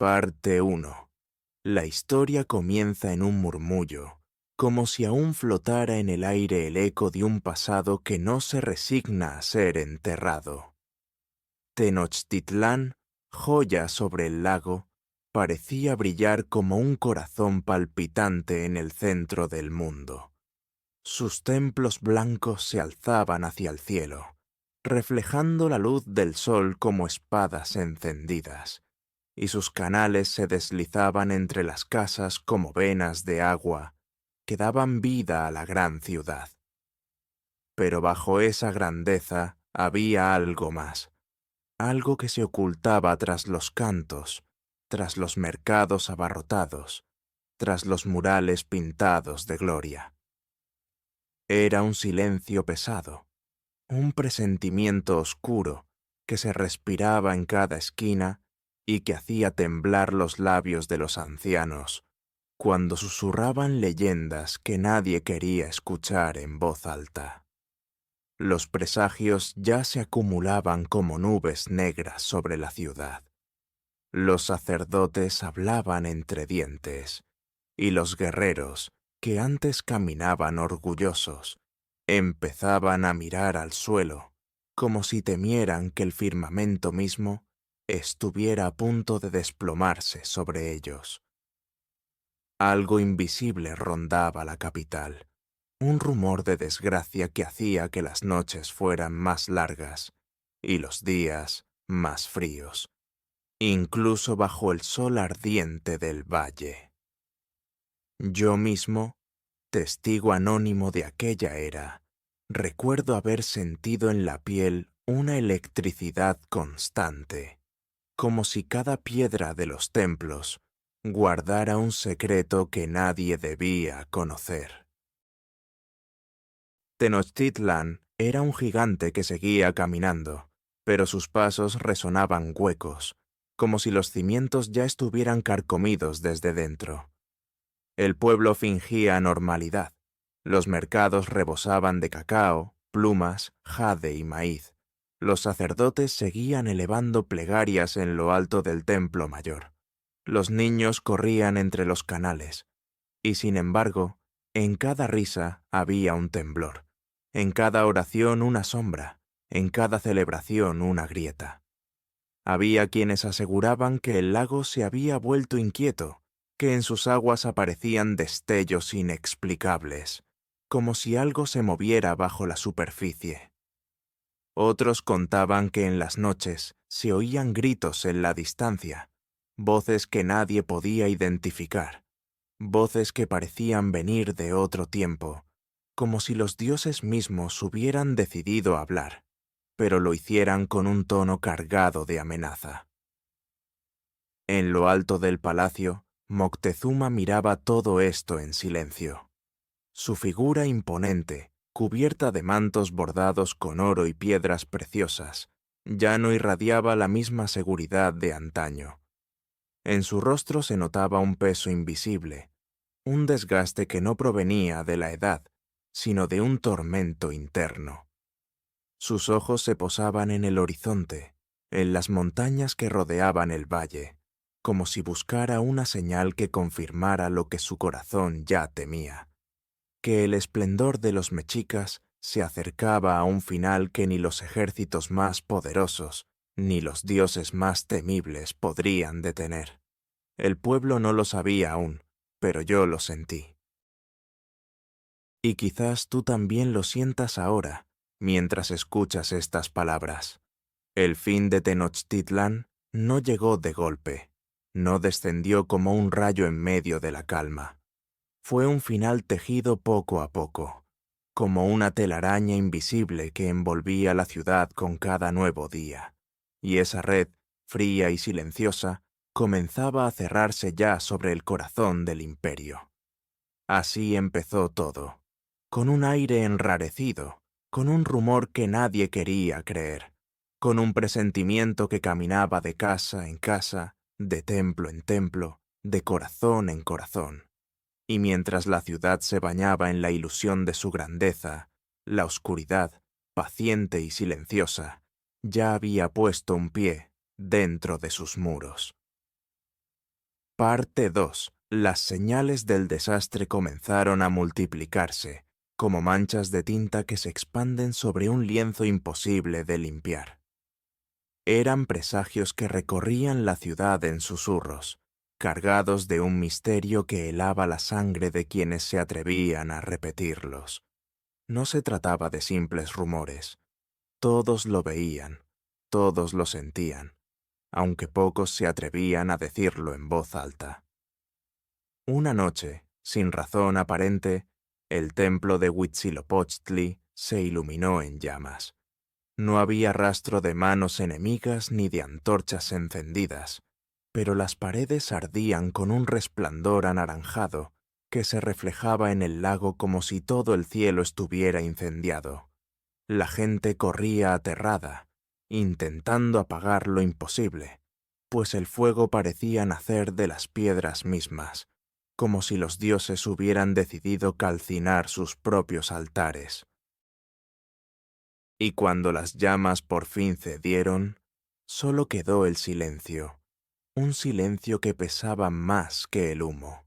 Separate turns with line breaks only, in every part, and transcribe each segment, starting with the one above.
Parte 1. La historia comienza en un murmullo, como si aún flotara en el aire el eco de un pasado que no se resigna a ser enterrado. Tenochtitlán, joya sobre el lago, parecía brillar como un corazón palpitante en el centro del mundo. Sus templos blancos se alzaban hacia el cielo, reflejando la luz del sol como espadas encendidas, y sus canales se deslizaban entre las casas como venas de agua que daban vida a la gran ciudad. Pero bajo esa grandeza había algo más, algo que se ocultaba tras los cantos, tras los mercados abarrotados, tras los murales pintados de gloria. Era un silencio pesado, un presentimiento oscuro que se respiraba en cada esquina y que hacía temblar los labios de los ancianos cuando susurraban leyendas que nadie quería escuchar en voz alta. Los presagios ya se acumulaban como nubes negras sobre la ciudad. Los sacerdotes hablaban entre dientes, y los guerreros, que antes caminaban orgullosos, empezaban a mirar al suelo, como si temieran que el firmamento mismo estuviera a punto de desplomarse sobre ellos. Algo invisible rondaba la capital, un rumor de desgracia que hacía que las noches fueran más largas y los días más fríos, incluso bajo el sol ardiente del valle. Yo mismo, testigo anónimo de aquella era, recuerdo haber sentido en la piel una electricidad constante, como si cada piedra de los templos guardara un secreto que nadie debía conocer. Tenochtitlán era un gigante que seguía caminando, pero sus pasos resonaban huecos, como si los cimientos ya estuvieran carcomidos desde dentro. El pueblo fingía normalidad. Los mercados rebosaban de cacao, plumas, jade y maíz. Los sacerdotes seguían elevando plegarias en lo alto del templo mayor. Los niños corrían entre los canales. Y sin embargo, en cada risa había un temblor. En cada oración una sombra. En cada celebración una grieta. Había quienes aseguraban que el lago se había vuelto inquieto, que en sus aguas aparecían destellos inexplicables, como si algo se moviera bajo la superficie. Otros contaban que en las noches se oían gritos en la distancia, voces que nadie podía identificar, voces que parecían venir de otro tiempo, como si los dioses mismos hubieran decidido hablar, pero lo hicieran con un tono cargado de amenaza. En lo alto del palacio, Moctezuma miraba todo esto en silencio. Su figura imponente, cubierta de mantos bordados con oro y piedras preciosas, ya no irradiaba la misma seguridad de antaño. En su rostro se notaba un peso invisible, un desgaste que no provenía de la edad, sino de un tormento interno. Sus ojos se posaban en el horizonte, en las montañas que rodeaban el valle, como si buscara una señal que confirmara lo que su corazón ya temía, que el esplendor de los mexicas se acercaba a un final que ni los ejércitos más poderosos, ni los dioses más temibles podrían detener. El pueblo no lo sabía aún, pero yo lo sentí. Y quizás tú también lo sientas ahora, mientras escuchas estas palabras. El fin de Tenochtitlán no llegó de golpe, no descendió como un rayo en medio de la calma. Fue un final tejido poco a poco, como una telaraña invisible que envolvía la ciudad con cada nuevo día, y esa red, fría y silenciosa, comenzaba a cerrarse ya sobre el corazón del imperio. Así empezó todo, con un aire enrarecido, con un rumor que nadie quería creer, con un presentimiento que caminaba de casa en casa, de templo en templo, de corazón en corazón. Y mientras la ciudad se bañaba en la ilusión de su grandeza, la oscuridad, paciente y silenciosa, ya había puesto un pie dentro de sus muros. Parte 2. Las señales del desastre comenzaron a multiplicarse, como manchas de tinta que se expanden sobre un lienzo imposible de limpiar. Eran presagios que recorrían la ciudad en susurros, cargados de un misterio que helaba la sangre de quienes se atrevían a repetirlos. No se trataba de simples rumores. Todos lo veían, todos lo sentían, aunque pocos se atrevían a decirlo en voz alta. Una noche, sin razón aparente, el templo de Huitzilopochtli se iluminó en llamas. No había rastro de manos enemigas ni de antorchas encendidas, pero las paredes ardían con un resplandor anaranjado que se reflejaba en el lago como si todo el cielo estuviera incendiado. La gente corría aterrada, intentando apagar lo imposible, pues el fuego parecía nacer de las piedras mismas, como si los dioses hubieran decidido calcinar sus propios altares. Y cuando las llamas por fin cedieron, solo quedó el silencio, un silencio que pesaba más que el humo.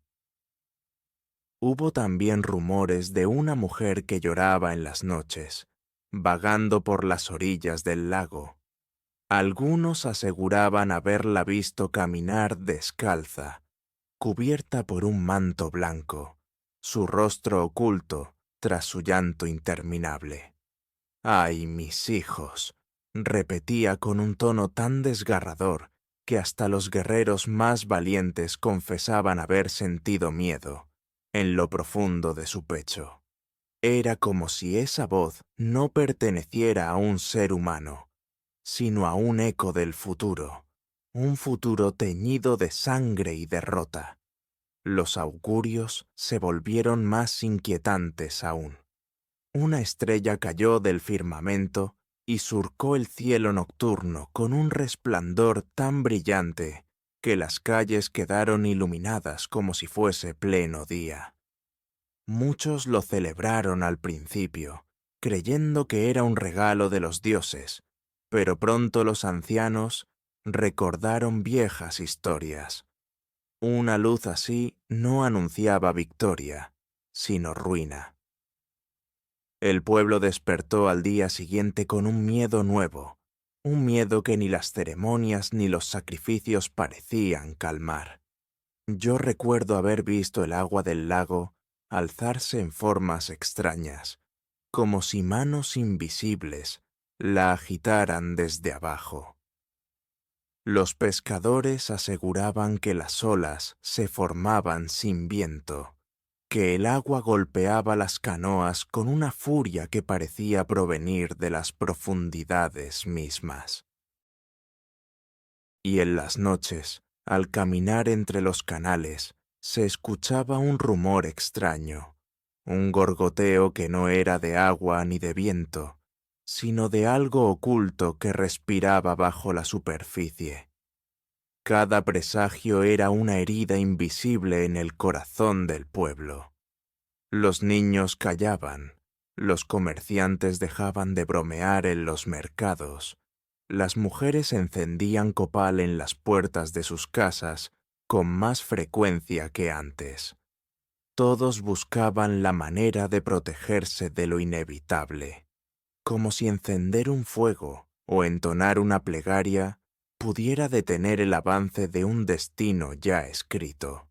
Hubo también rumores de una mujer que lloraba en las noches, vagando por las orillas del lago. Algunos aseguraban haberla visto caminar descalza, cubierta por un manto blanco, su rostro oculto tras su llanto interminable. «¡Ay, mis hijos!», repetía con un tono tan desgarrador que hasta los guerreros más valientes confesaban haber sentido miedo en lo profundo de su pecho. Era como si esa voz no perteneciera a un ser humano, sino a un eco del futuro, un futuro teñido de sangre y derrota. Los augurios se volvieron más inquietantes aún. Una estrella cayó del firmamento y surcó el cielo nocturno con un resplandor tan brillante que las calles quedaron iluminadas como si fuese pleno día. Muchos lo celebraron al principio, creyendo que era un regalo de los dioses, pero pronto los ancianos recordaron viejas historias. Una luz así no anunciaba victoria, sino ruina. El pueblo despertó al día siguiente con un miedo nuevo, un miedo que ni las ceremonias ni los sacrificios parecían calmar. Yo recuerdo haber visto el agua del lago alzarse en formas extrañas, como si manos invisibles la agitaran desde abajo. Los pescadores aseguraban que las olas se formaban sin viento, que el agua golpeaba las canoas con una furia que parecía provenir de las profundidades mismas. Y en las noches, al caminar entre los canales, se escuchaba un rumor extraño, un gorgoteo que no era de agua ni de viento, sino de algo oculto que respiraba bajo la superficie. Cada presagio era una herida invisible en el corazón del pueblo. Los niños callaban, los comerciantes dejaban de bromear en los mercados, las mujeres encendían copal en las puertas de sus casas con más frecuencia que antes. Todos buscaban la manera de protegerse de lo inevitable, como si encender un fuego o entonar una plegaria pudiera detener el avance de un destino ya escrito.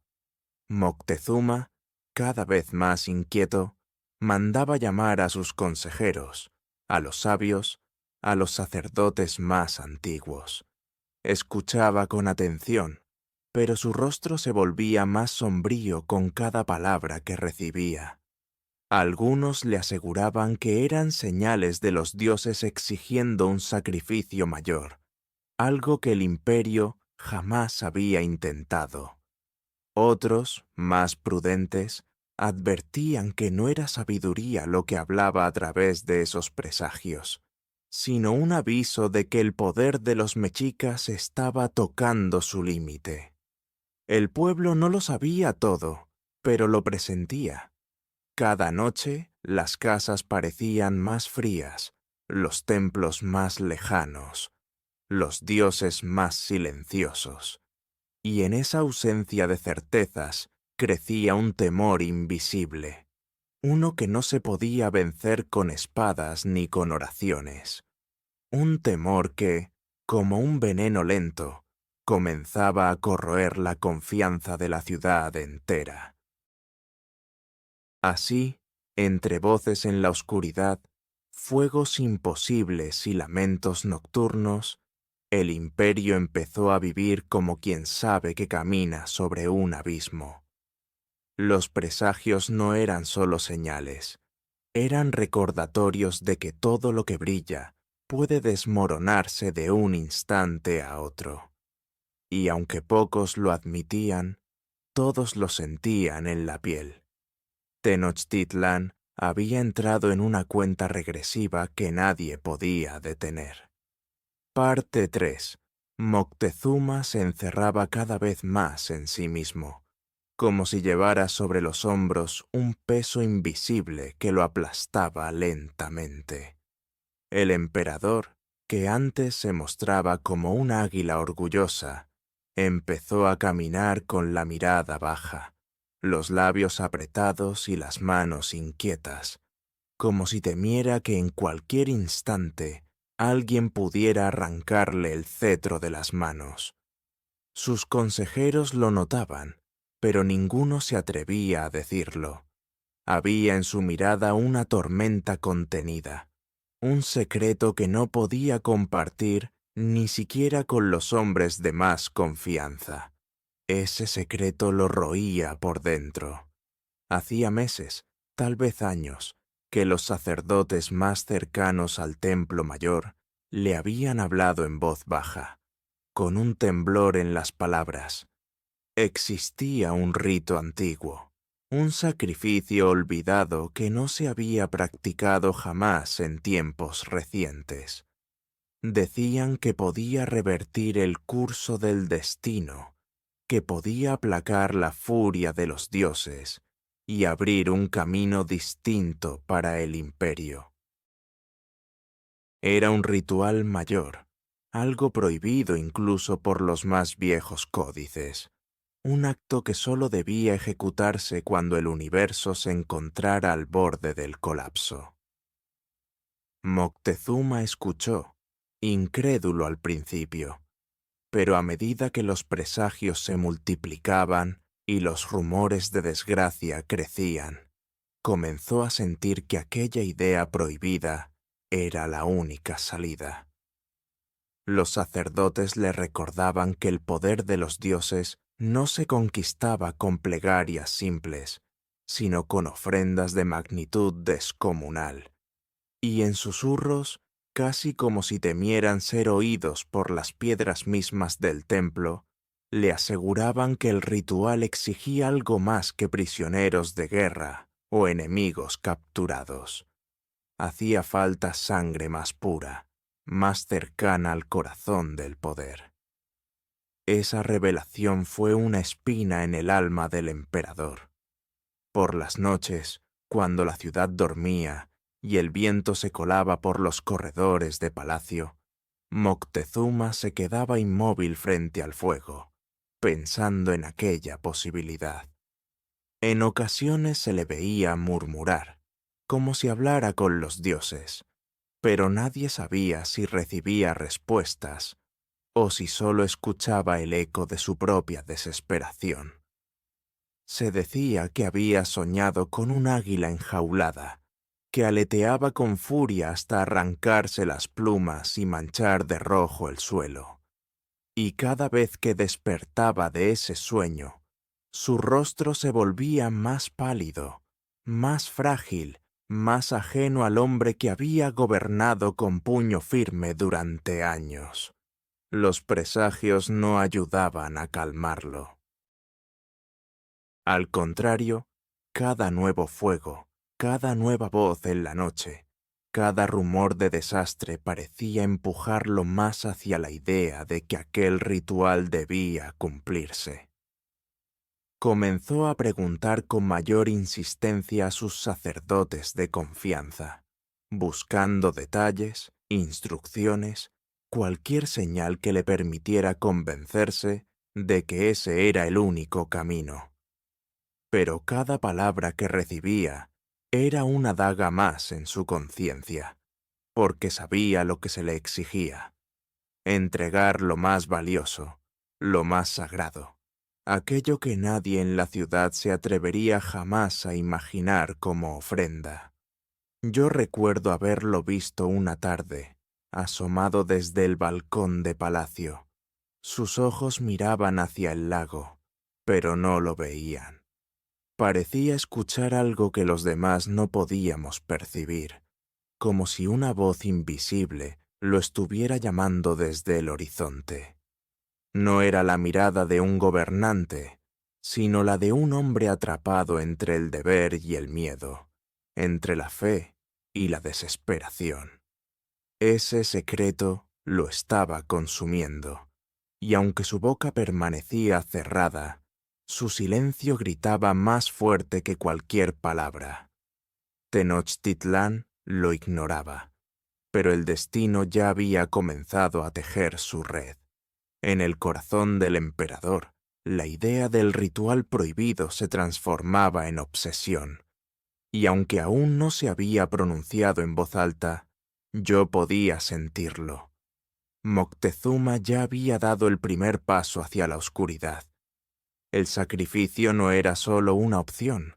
Moctezuma, cada vez más inquieto, mandaba llamar a sus consejeros, a los sabios, a los sacerdotes más antiguos. Escuchaba con atención, pero su rostro se volvía más sombrío con cada palabra que recibía. Algunos le aseguraban que eran señales de los dioses exigiendo un sacrificio mayor, algo que el imperio jamás había intentado. Otros, más prudentes, advertían que no era sabiduría lo que hablaba a través de esos presagios, sino un aviso de que el poder de los mexicas estaba tocando su límite. El pueblo no lo sabía todo, pero lo presentía. Cada noche las casas parecían más frías, los templos más lejanos, los dioses más silenciosos. y en esa ausencia de certezas crecía un temor invisible, uno que no se podía vencer con espadas ni con oraciones, un temor que, como un veneno lento, comenzaba a corroer la confianza de la ciudad entera. Así, entre voces en la oscuridad, fuegos imposibles y lamentos nocturnos, el imperio empezó a vivir como quien sabe que camina sobre un abismo. Los presagios no eran solo señales, eran recordatorios de que todo lo que brilla puede desmoronarse de un instante a otro. Y aunque pocos lo admitían, todos lo sentían en la piel. Tenochtitlan había entrado en una cuenta regresiva que nadie podía detener. Parte 3. Moctezuma se encerraba cada vez más en sí mismo, como si llevara sobre los hombros un peso invisible que lo aplastaba lentamente. El emperador, que antes se mostraba como un águila orgullosa, empezó a caminar con la mirada baja, los labios apretados y las manos inquietas, como si temiera que en cualquier instante alguien pudiera arrancarle el cetro de las manos. Sus consejeros lo notaban, pero ninguno se atrevía a decirlo. Había en su mirada una tormenta contenida, un secreto que no podía compartir ni siquiera con los hombres de más confianza. Ese secreto lo roía por dentro. Hacía meses, tal vez años, que los sacerdotes más cercanos al templo mayor le habían hablado en voz baja, con un temblor en las palabras. Existía un rito antiguo, un sacrificio olvidado que no se había practicado jamás en tiempos recientes. Decían que podía revertir el curso del destino, que podía aplacar la furia de los dioses y abrir un camino distinto para el imperio. Era un ritual mayor, algo prohibido incluso por los más viejos códices, un acto que solo debía ejecutarse cuando el universo se encontrara al borde del colapso. Moctezuma escuchó, incrédulo al principio, pero a medida que los presagios se multiplicaban y los rumores de desgracia crecían, comenzó a sentir que aquella idea prohibida era la única salida. Los sacerdotes le recordaban que el poder de los dioses no se conquistaba con plegarias simples, sino con ofrendas de magnitud descomunal, y en susurros, casi como si temieran ser oídos por las piedras mismas del templo, le aseguraban que el ritual exigía algo más que prisioneros de guerra o enemigos capturados. Hacía falta sangre más pura, más cercana al corazón del poder. Esa revelación fue una espina en el alma del emperador. Por las noches, cuando la ciudad dormía y el viento se colaba por los corredores de palacio, Moctezuma se quedaba inmóvil frente al fuego, pensando en aquella posibilidad. En ocasiones se le veía murmurar, como si hablara con los dioses, pero nadie sabía si recibía respuestas o si solo escuchaba el eco de su propia desesperación. Se decía que había soñado con un águila enjaulada, que aleteaba con furia hasta arrancarse las plumas y manchar de rojo el suelo. Y cada vez que despertaba de ese sueño, su rostro se volvía más pálido, más frágil, más ajeno al hombre que había gobernado con puño firme durante años. Los presagios no ayudaban a calmarlo. Al contrario, cada nuevo fuego, cada nueva voz en la noche, cada rumor de desastre parecía empujarlo más hacia la idea de que aquel ritual debía cumplirse. Comenzó a preguntar con mayor insistencia a sus sacerdotes de confianza, buscando detalles, instrucciones, cualquier señal que le permitiera convencerse de que ese era el único camino. Pero cada palabra que recibía era una daga más en su conciencia, porque sabía lo que se le exigía: entregar lo más valioso, lo más sagrado, aquello que nadie en la ciudad se atrevería jamás a imaginar como ofrenda. Yo recuerdo haberlo visto una tarde, asomado desde el balcón de palacio. Sus ojos miraban hacia el lago, pero no lo veían. Parecía escuchar algo que los demás no podíamos percibir, como si una voz invisible lo estuviera llamando desde el horizonte. No era la mirada de un gobernante, sino la de un hombre atrapado entre el deber y el miedo, entre la fe y la desesperación. Ese secreto lo estaba consumiendo, y aunque su boca permanecía cerrada, su silencio gritaba más fuerte que cualquier palabra. Tenochtitlán lo ignoraba, pero el destino ya había comenzado a tejer su red. En el corazón del emperador, la idea del ritual prohibido se transformaba en obsesión, y aunque aún no se había pronunciado en voz alta, yo podía sentirlo. Moctezuma ya había dado el primer paso hacia la oscuridad. El sacrificio no era solo una opción.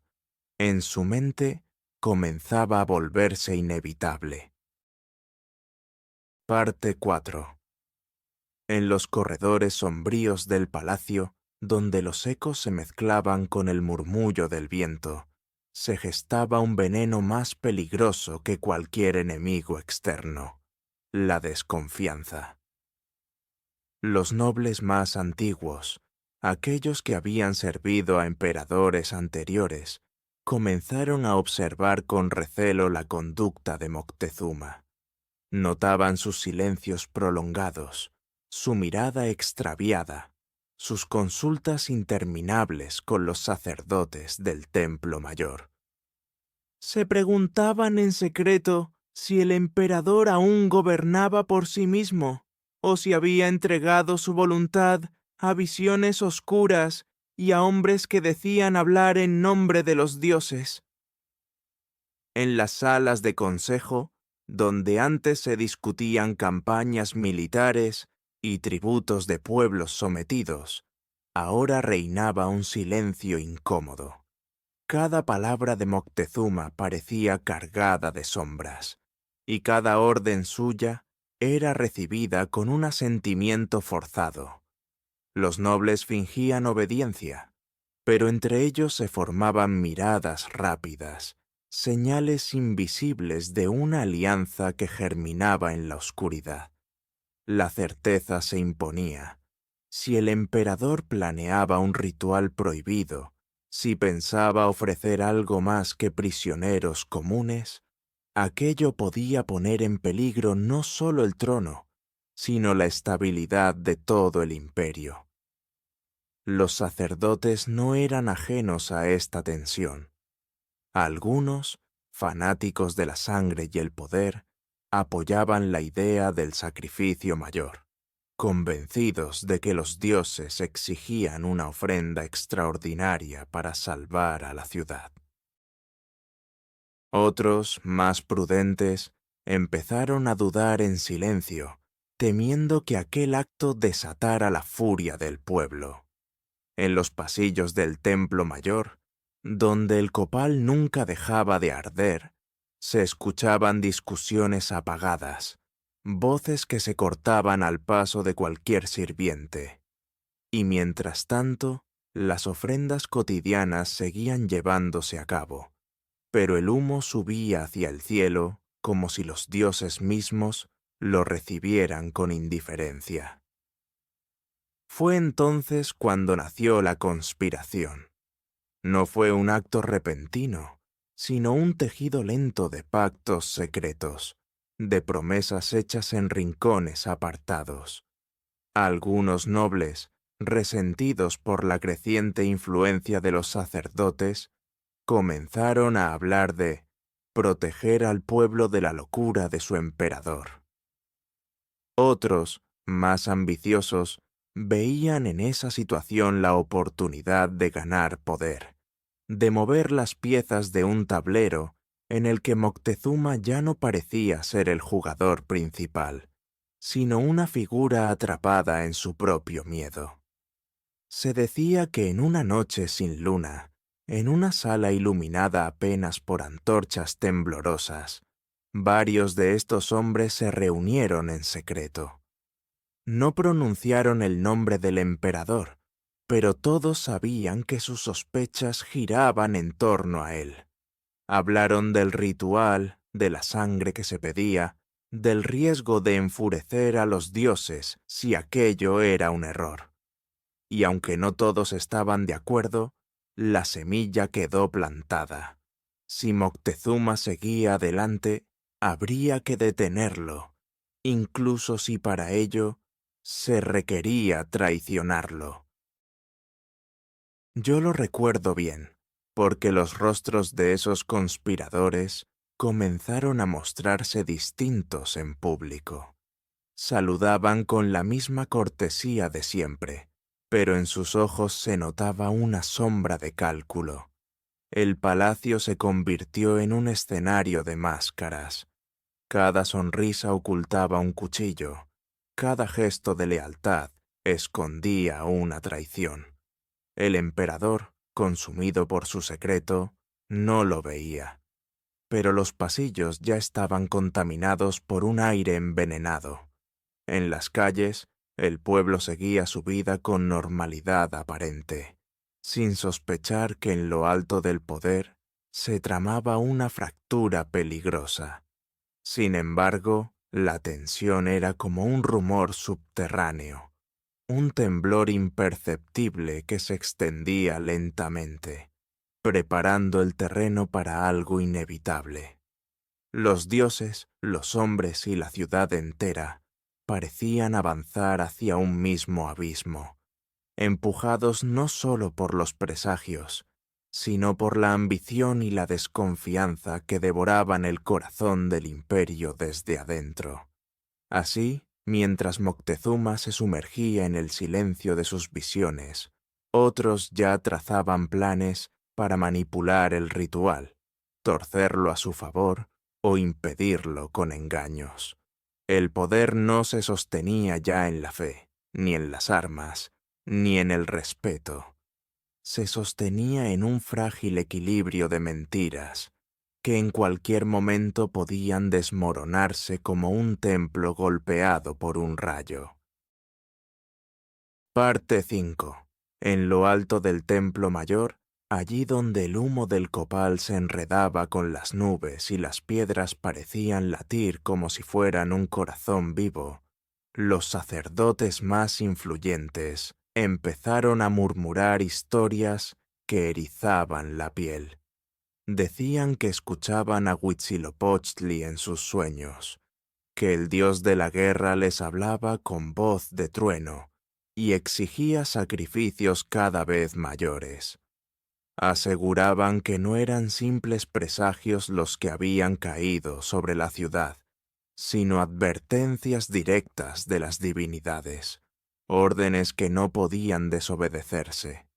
En su mente comenzaba a volverse inevitable. Parte 4. En los corredores sombríos del palacio, donde los ecos se mezclaban con el murmullo del viento, se gestaba un veneno más peligroso que cualquier enemigo externo: la desconfianza. Los nobles más antiguos, aquellos que habían servido a emperadores anteriores, comenzaron a observar con recelo la conducta de Moctezuma. Notaban sus silencios prolongados, su mirada extraviada, sus consultas interminables con los sacerdotes del Templo Mayor. Se preguntaban en secreto si el emperador aún gobernaba por sí mismo, o si había entregado su voluntad a visiones oscuras y a hombres que decían hablar en nombre de los dioses. En las salas de consejo, donde antes se discutían campañas militares y tributos de pueblos sometidos, ahora reinaba un silencio incómodo. Cada palabra de Moctezuma parecía cargada de sombras, y cada orden suya era recibida con un asentimiento forzado. Los nobles fingían obediencia, pero entre ellos se formaban miradas rápidas, señales invisibles de una alianza que germinaba en la oscuridad. La certeza se imponía. Si el emperador planeaba un ritual prohibido, si pensaba ofrecer algo más que prisioneros comunes, aquello podía poner en peligro no solo el trono, sino la estabilidad de todo el imperio. Los sacerdotes no eran ajenos a esta tensión. Algunos, fanáticos de la sangre y el poder, apoyaban la idea del sacrificio mayor, convencidos de que los dioses exigían una ofrenda extraordinaria para salvar a la ciudad. Otros, más prudentes, empezaron a dudar en silencio, temiendo que aquel acto desatara la furia del pueblo. En los pasillos del Templo Mayor, donde el copal nunca dejaba de arder, se escuchaban discusiones apagadas, voces que se cortaban al paso de cualquier sirviente. Y mientras tanto, las ofrendas cotidianas seguían llevándose a cabo, pero el humo subía hacia el cielo como si los dioses mismos lo recibieran con indiferencia. Fue entonces cuando nació la conspiración. No fue un acto repentino, sino un tejido lento de pactos secretos, de promesas hechas en rincones apartados. Algunos nobles, resentidos por la creciente influencia de los sacerdotes, comenzaron a hablar de proteger al pueblo de la locura de su emperador. Otros, más ambiciosos, Veían en esa situación la oportunidad de ganar poder, de mover las piezas de un tablero en el que Moctezuma ya no parecía ser el jugador principal, sino una figura atrapada en su propio miedo. Se decía que en una noche sin luna, en una sala iluminada apenas por antorchas temblorosas, varios de estos hombres se reunieron en secreto. No pronunciaron el nombre del emperador, pero todos sabían que sus sospechas giraban en torno a él. Hablaron del ritual, de la sangre que se pedía, del riesgo de enfurecer a los dioses si aquello era un error. Y aunque no todos estaban de acuerdo, la semilla quedó plantada. Si Moctezuma seguía adelante, habría que detenerlo, incluso si para ello se requería traicionarlo. Yo lo recuerdo bien, porque los rostros de esos conspiradores comenzaron a mostrarse distintos en público. Saludaban con la misma cortesía de siempre, pero en sus ojos se notaba una sombra de cálculo. El palacio se convirtió en un escenario de máscaras. Cada sonrisa ocultaba un cuchillo, cada gesto de lealtad escondía una traición. El emperador, consumido por su secreto, no lo veía, pero los pasillos ya estaban contaminados por un aire envenenado. En las calles, el pueblo seguía su vida con normalidad aparente, sin sospechar que en lo alto del poder se tramaba una fractura peligrosa. Sin embargo, la tensión era como un rumor subterráneo, un temblor imperceptible que se extendía lentamente, preparando el terreno para algo inevitable. Los dioses, los hombres y la ciudad entera parecían avanzar hacia un mismo abismo, empujados no solo por los presagios, sino por la ambición y la desconfianza que devoraban el corazón del imperio desde adentro. Así, mientras Moctezuma se sumergía en el silencio de sus visiones, otros ya trazaban planes para manipular el ritual, torcerlo a su favor o impedirlo con engaños. El poder no se sostenía ya en la fe, ni en las armas, ni en el respeto. Se sostenía en un frágil equilibrio de mentiras, que en cualquier momento podían desmoronarse como un templo golpeado por un rayo. Parte 5. En lo alto del templo mayor, allí donde el humo del copal se enredaba con las nubes y las piedras parecían latir como si fueran un corazón vivo, los sacerdotes más influyentes empezaron a murmurar historias que erizaban la piel. Decían que escuchaban a Huitzilopochtli en sus sueños, que el dios de la guerra les hablaba con voz de trueno y exigía sacrificios cada vez mayores. Aseguraban que no eran simples presagios los que habían caído sobre la ciudad, sino advertencias directas de las divinidades, órdenes que no podían desobedecerse.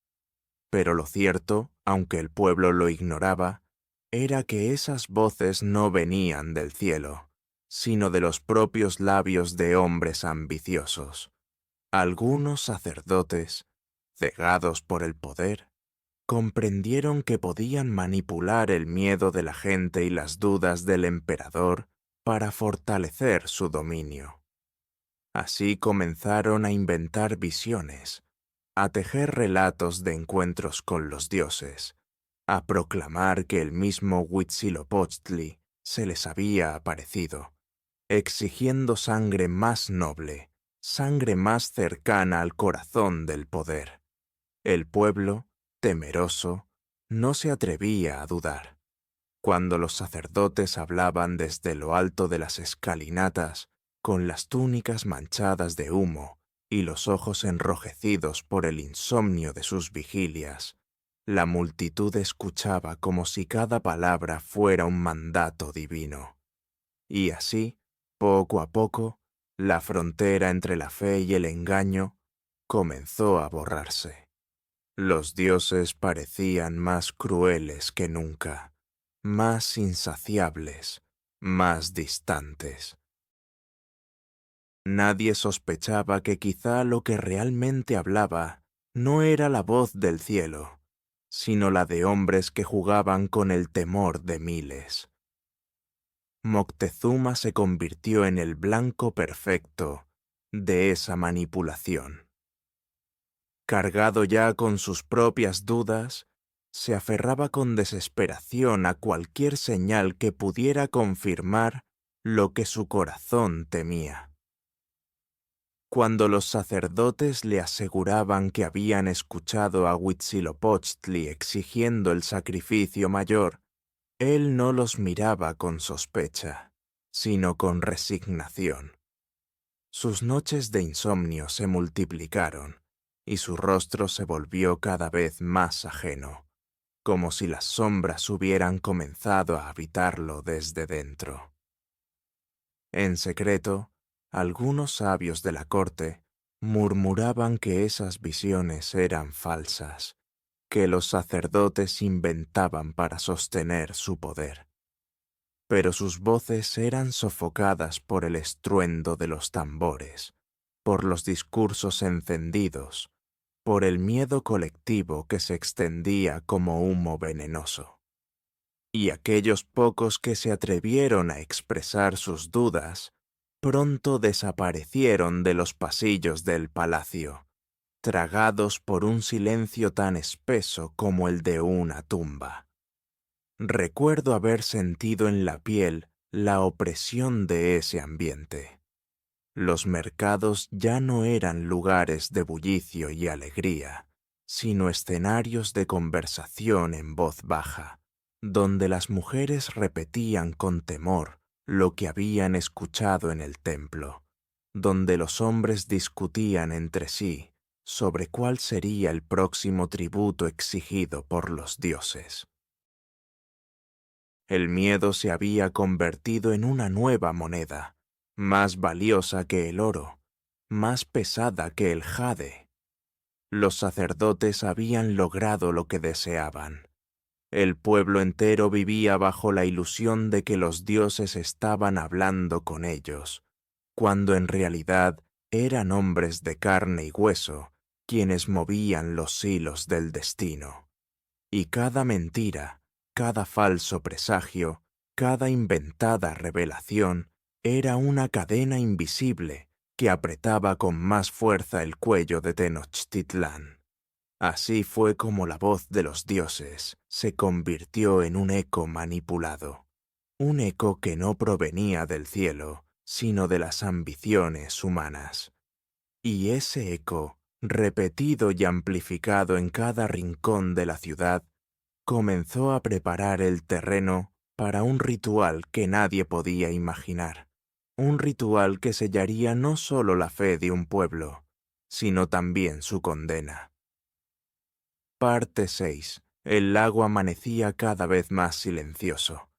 Pero lo cierto, aunque el pueblo lo ignoraba, era que esas voces no venían del cielo, sino de los propios labios de hombres ambiciosos. Algunos sacerdotes, cegados por el poder, comprendieron que podían manipular el miedo de la gente y las dudas del emperador para fortalecer su dominio. Así comenzaron a inventar visiones, a tejer relatos de encuentros con los dioses, a proclamar que el mismo Huitzilopochtli se les había aparecido, exigiendo sangre más noble, sangre más cercana al corazón del poder. El pueblo, temeroso, no se atrevía a dudar. Cuando los sacerdotes hablaban desde lo alto de las escalinatas, con las túnicas manchadas de humo y los ojos enrojecidos por el insomnio de sus vigilias, la multitud escuchaba como si cada palabra fuera un mandato divino. Y así, poco a poco, la frontera entre la fe y el engaño comenzó a borrarse. Los dioses parecían más crueles que nunca, más insaciables, más distantes. Nadie sospechaba que quizá lo que realmente hablaba no era la voz del cielo, sino la de hombres que jugaban con el temor de miles. Moctezuma se convirtió en el blanco perfecto de esa manipulación. Cargado ya con sus propias dudas, se aferraba con desesperación a cualquier señal que pudiera confirmar lo que su corazón temía. Cuando los sacerdotes le aseguraban que habían escuchado a Huitzilopochtli exigiendo el sacrificio mayor, él no los miraba con sospecha, sino con resignación. Sus noches de insomnio se multiplicaron, y su rostro se volvió cada vez más ajeno, como si las sombras hubieran comenzado a habitarlo desde dentro. En secreto, algunos sabios de la corte murmuraban que esas visiones eran falsas, que los sacerdotes inventaban para sostener su poder. Pero sus voces eran sofocadas por el estruendo de los tambores, por los discursos encendidos, por el miedo colectivo que se extendía como humo venenoso. Y aquellos pocos que se atrevieron a expresar sus dudas, pronto desaparecieron de los pasillos del palacio, tragados por un silencio tan espeso como el de una tumba. Recuerdo haber sentido en la piel la opresión de ese ambiente. Los mercados ya no eran lugares de bullicio y alegría, sino escenarios de conversación en voz baja, donde las mujeres repetían con temor lo que habían escuchado en el templo, donde los hombres discutían entre sí sobre cuál sería el próximo tributo exigido por los dioses. El miedo se había convertido en una nueva moneda, más valiosa que el oro, más pesada que el jade. Los sacerdotes habían logrado lo que deseaban. El pueblo entero vivía bajo la ilusión de que los dioses estaban hablando con ellos, cuando en realidad eran hombres de carne y hueso quienes movían los hilos del destino. Y cada mentira, cada falso presagio, cada inventada revelación era una cadena invisible que apretaba con más fuerza el cuello de Tenochtitlán. Así fue como la voz de los dioses se convirtió en un eco manipulado, un eco que no provenía del cielo, sino de las ambiciones humanas. Y ese eco, repetido y amplificado en cada rincón de la ciudad, comenzó a preparar el terreno para un ritual que nadie podía imaginar, un ritual que sellaría no solo la fe de un pueblo, sino también su condena. Parte 6. El lago amanecía cada vez más silencioso,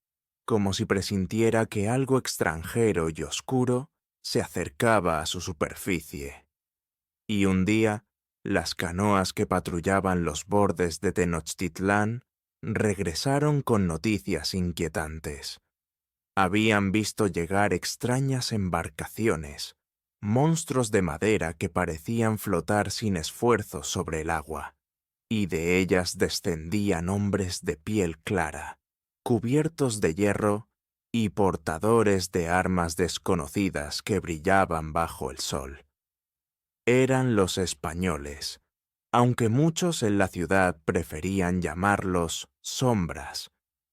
como si presintiera que algo extranjero y oscuro se acercaba a su superficie. Y un día, las canoas que patrullaban los bordes de Tenochtitlán regresaron con noticias inquietantes. Habían visto llegar extrañas embarcaciones, monstruos de madera que parecían flotar sin esfuerzo sobre el agua, y de ellas descendían hombres de piel clara, cubiertos de hierro y portadores de armas desconocidas que brillaban bajo el sol. Eran los españoles, aunque muchos en la ciudad preferían llamarlos sombras,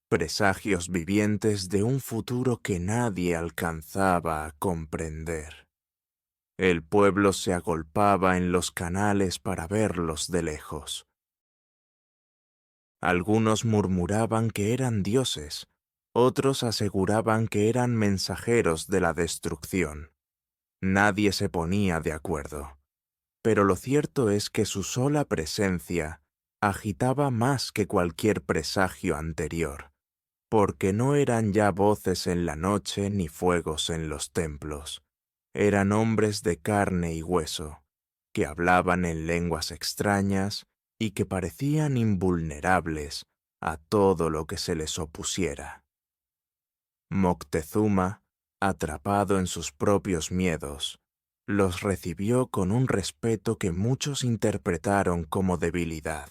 presagios vivientes de un futuro que nadie alcanzaba a comprender. El pueblo se agolpaba en los canales para verlos de lejos. Algunos murmuraban que eran dioses, otros aseguraban que eran mensajeros de la destrucción. Nadie se ponía de acuerdo. Pero lo cierto es que su sola presencia agitaba más que cualquier presagio anterior, porque no eran ya voces en la noche ni fuegos en los templos. Eran hombres de carne y hueso, que hablaban en lenguas extrañas y que parecían invulnerables a todo lo que se les opusiera. Moctezuma, atrapado en sus propios miedos, los recibió con un respeto que muchos interpretaron como debilidad.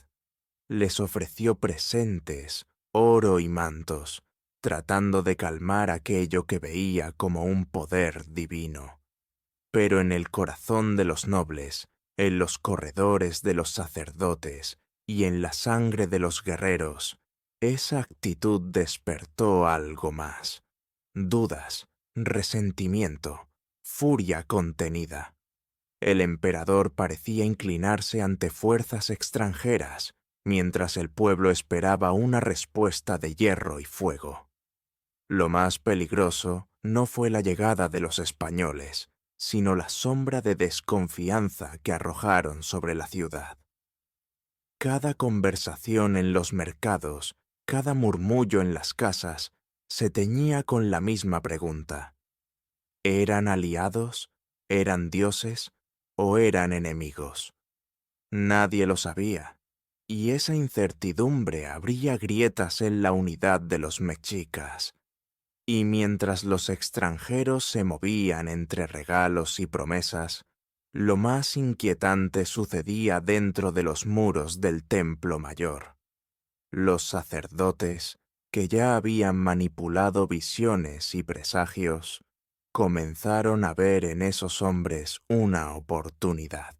Les ofreció presentes, oro y mantos, tratando de calmar aquello que veía como un poder divino. Pero en el corazón de los nobles, en los corredores de los sacerdotes y en la sangre de los guerreros, esa actitud despertó algo más. Dudas, resentimiento, furia contenida. El emperador parecía inclinarse ante fuerzas extranjeras, mientras el pueblo esperaba una respuesta de hierro y fuego. Lo más peligroso no fue la llegada de los españoles, sino la sombra de desconfianza que arrojaron sobre la ciudad. Cada conversación en los mercados, cada murmullo en las casas, se teñía con la misma pregunta. ¿Eran aliados? ¿Eran dioses? ¿O eran enemigos? Nadie lo sabía, y esa incertidumbre abría grietas en la unidad de los mexicas. Y mientras los extranjeros se movían entre regalos y promesas, lo más inquietante sucedía dentro de los muros del templo mayor. Los sacerdotes, que ya habían manipulado visiones y presagios, comenzaron a ver en esos hombres una oportunidad.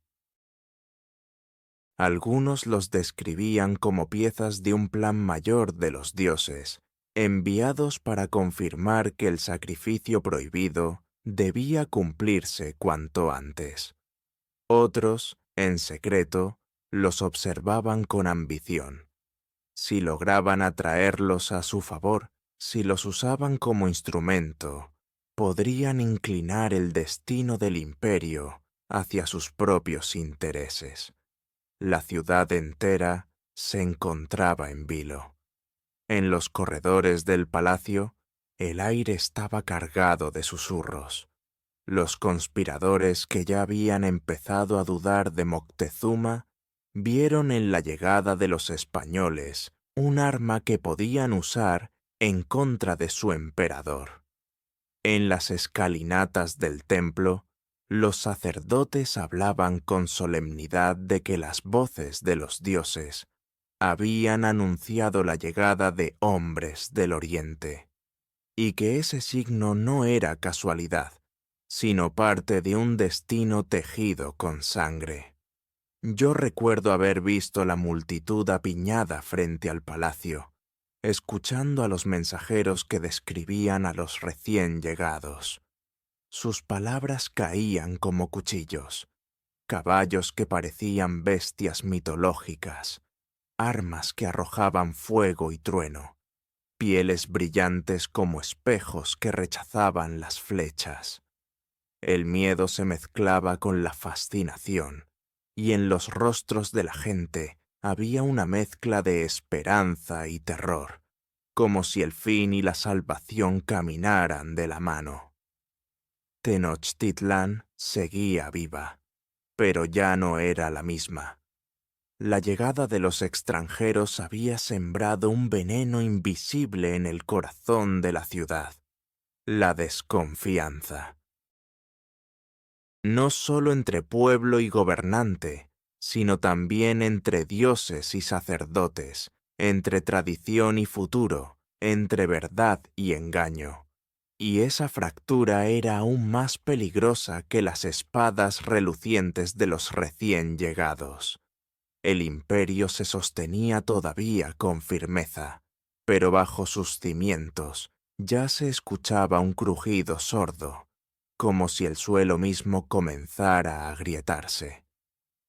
Algunos los describían como piezas de un plan mayor de los dioses, enviados para confirmar que el sacrificio prohibido debía cumplirse cuanto antes. Otros, en secreto, los observaban con ambición. Si lograban atraerlos a su favor, si los usaban como instrumento, podrían inclinar el destino del imperio hacia sus propios intereses. La ciudad entera se encontraba en vilo. En los corredores del palacio, el aire estaba cargado de susurros. Los conspiradores que ya habían empezado a dudar de Moctezuma vieron en la llegada de los españoles un arma que podían usar en contra de su emperador. En las escalinatas del templo, los sacerdotes hablaban con solemnidad de que las voces de los dioses habían anunciado la llegada de hombres del Oriente, y que ese signo no era casualidad, sino parte de un destino tejido con sangre. Yo recuerdo haber visto la multitud apiñada frente al palacio, escuchando a los mensajeros que describían a los recién llegados. Sus palabras caían como cuchillos, caballos que parecían bestias mitológicas, armas que arrojaban fuego y trueno, pieles brillantes como espejos que rechazaban las flechas. El miedo se mezclaba con la fascinación, y en los rostros de la gente había una mezcla de esperanza y terror, como si el fin y la salvación caminaran de la mano. Tenochtitlán seguía viva, pero ya no era la misma. La llegada de los extranjeros había sembrado un veneno invisible en el corazón de la ciudad: la desconfianza. No solo entre pueblo y gobernante, sino también entre dioses y sacerdotes, entre tradición y futuro, entre verdad y engaño. Y esa fractura era aún más peligrosa que las espadas relucientes de los recién llegados. El imperio se sostenía todavía con firmeza, pero bajo sus cimientos ya se escuchaba un crujido sordo, como si el suelo mismo comenzara a agrietarse.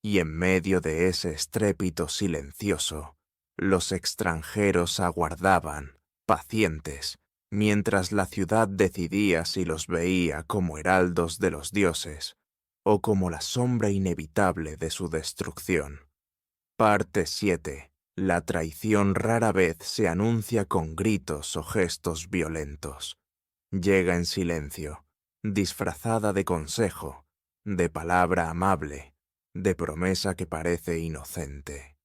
Y en medio de ese estrépito silencioso, los extranjeros aguardaban, pacientes, mientras la ciudad decidía si los veía como heraldos de los dioses o como la sombra inevitable de su destrucción. Parte 7. La traición rara vez se anuncia con gritos o gestos violentos. Llega en silencio, disfrazada de consejo, de palabra amable, de promesa que parece inocente.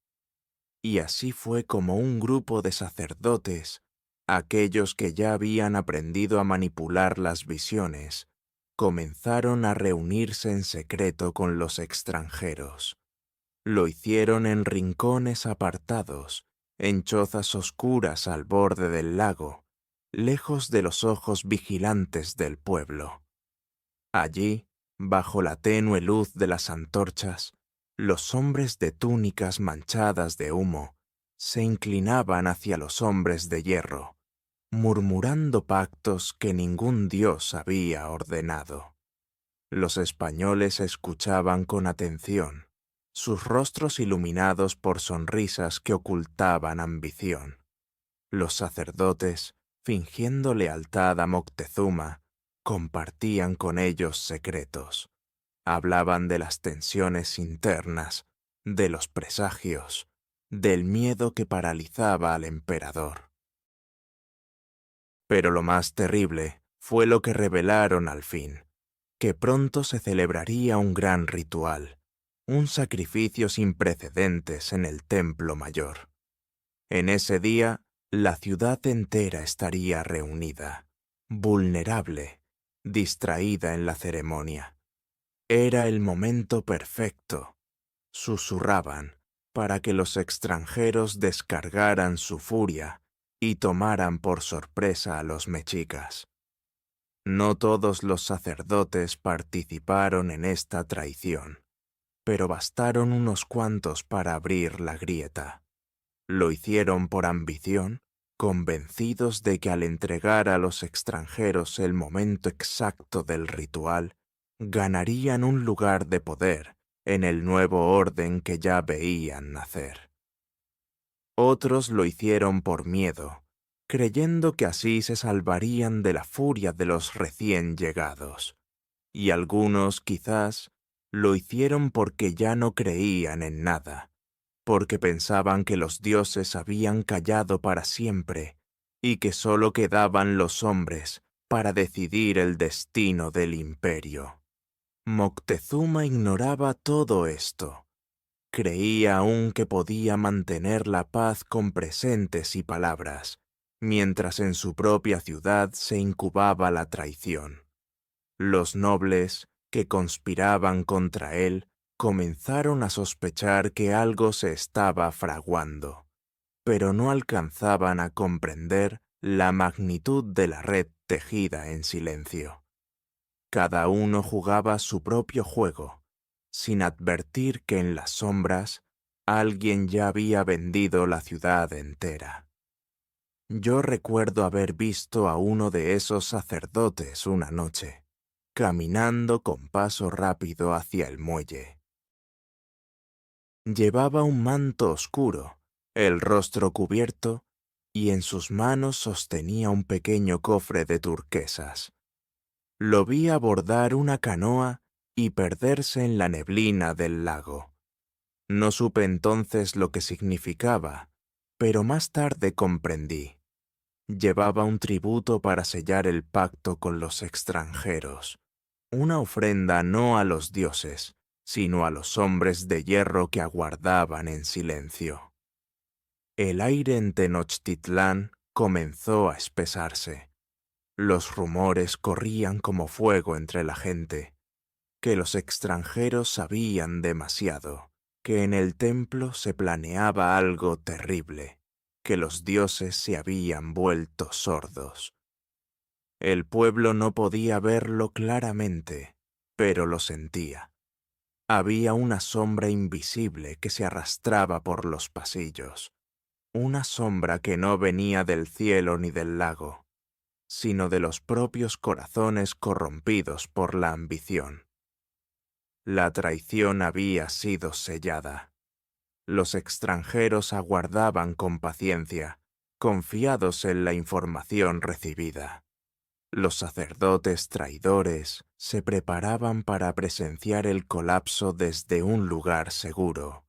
Y así fue como un grupo de sacerdotes, aquellos que ya habían aprendido a manipular las visiones, comenzaron a reunirse en secreto con los extranjeros. Lo hicieron en rincones apartados, en chozas oscuras al borde del lago, lejos de los ojos vigilantes del pueblo. Allí, bajo la tenue luz de las antorchas, los hombres de túnicas manchadas de humo se inclinaban hacia los hombres de hierro, murmurando pactos que ningún dios había ordenado. Los españoles escuchaban con atención, sus rostros iluminados por sonrisas que ocultaban ambición. Los sacerdotes, fingiendo lealtad a Moctezuma, compartían con ellos secretos. Hablaban de las tensiones internas, de los presagios, del miedo que paralizaba al emperador. Pero lo más terrible fue lo que revelaron al fin, que pronto se celebraría un gran ritual, un sacrificio sin precedentes en el Templo Mayor. En ese día, la ciudad entera estaría reunida, vulnerable, distraída en la ceremonia. Era el momento perfecto, susurraban, para que los extranjeros descargaran su furia y tomaran por sorpresa a los mexicas. No todos los sacerdotes participaron en esta traición, pero bastaron unos cuantos para abrir la grieta. Lo hicieron por ambición, convencidos de que al entregar a los extranjeros el momento exacto del ritual, ganarían un lugar de poder en el nuevo orden que ya veían nacer. Otros lo hicieron por miedo, creyendo que así se salvarían de la furia de los recién llegados. Y algunos, quizás, lo hicieron porque ya no creían en nada, porque pensaban que los dioses habían callado para siempre y que sólo quedaban los hombres para decidir el destino del imperio. Moctezuma ignoraba todo esto. Creía aún que podía mantener la paz con presentes y palabras, mientras en su propia ciudad se incubaba la traición. Los nobles, que conspiraban contra él, comenzaron a sospechar que algo se estaba fraguando, pero no alcanzaban a comprender la magnitud de la red tejida en silencio. Cada uno jugaba su propio juego, sin advertir que en las sombras alguien ya había vendido la ciudad entera. Yo recuerdo haber visto a uno de esos sacerdotes una noche, caminando con paso rápido hacia el muelle. Llevaba un manto oscuro, el rostro cubierto, y en sus manos sostenía un pequeño cofre de turquesas. Lo vi abordar una canoa y perderse en la neblina del lago. No supe entonces lo que significaba, pero más tarde comprendí. Llevaba un tributo para sellar el pacto con los extranjeros, una ofrenda no a los dioses, sino a los hombres de hierro que aguardaban en silencio. El aire en Tenochtitlán comenzó a espesarse. Los rumores corrían como fuego entre la gente, que los extranjeros sabían demasiado, que en el templo se planeaba algo terrible, que los dioses se habían vuelto sordos. El pueblo no podía verlo claramente, pero lo sentía. Había una sombra invisible que se arrastraba por los pasillos, una sombra que no venía del cielo ni del lago, sino de los propios corazones corrompidos por la ambición. La traición había sido sellada. Los extranjeros aguardaban con paciencia, confiados en la información recibida. Los sacerdotes traidores se preparaban para presenciar el colapso desde un lugar seguro,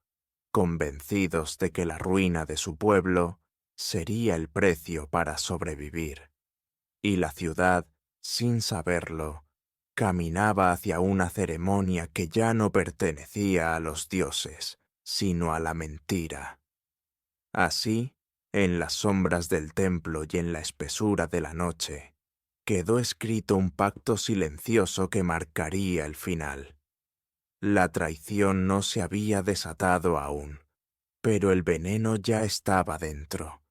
convencidos de que la ruina de su pueblo sería el precio para sobrevivir. Y la ciudad, sin saberlo, caminaba hacia una ceremonia que ya no pertenecía a los dioses, sino a la mentira. Así, en las sombras del templo y en la espesura de la noche, quedó escrito un pacto silencioso que marcaría el final. La traición no se había desatado aún, pero el veneno ya estaba dentro,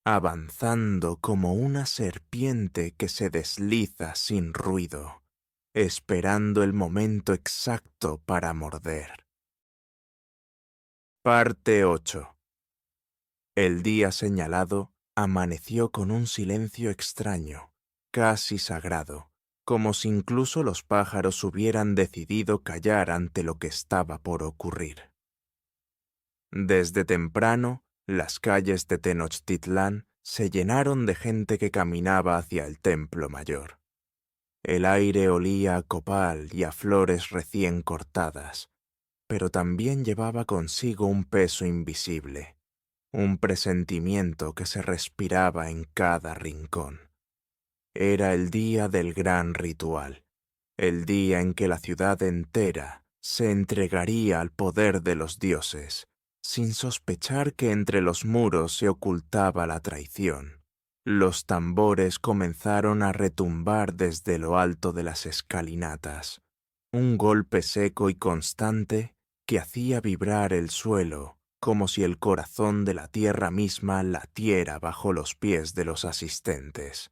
avanzando como una serpiente que se desliza sin ruido, esperando el momento exacto para morder. Parte 8. El día señalado amaneció con un silencio extraño, casi sagrado, como si incluso los pájaros hubieran decidido callar ante lo que estaba por ocurrir. Desde temprano, las calles de Tenochtitlán se llenaron de gente que caminaba hacia el templo mayor. El aire olía a copal y a flores recién cortadas, pero también llevaba consigo un peso invisible, un presentimiento que se respiraba en cada rincón. Era el día del gran ritual, el día en que la ciudad entera se entregaría al poder de los dioses, sin sospechar que entre los muros se ocultaba la traición. Los tambores comenzaron a retumbar desde lo alto de las escalinatas, un golpe seco y constante que hacía vibrar el suelo como si el corazón de la tierra misma latiera bajo los pies de los asistentes.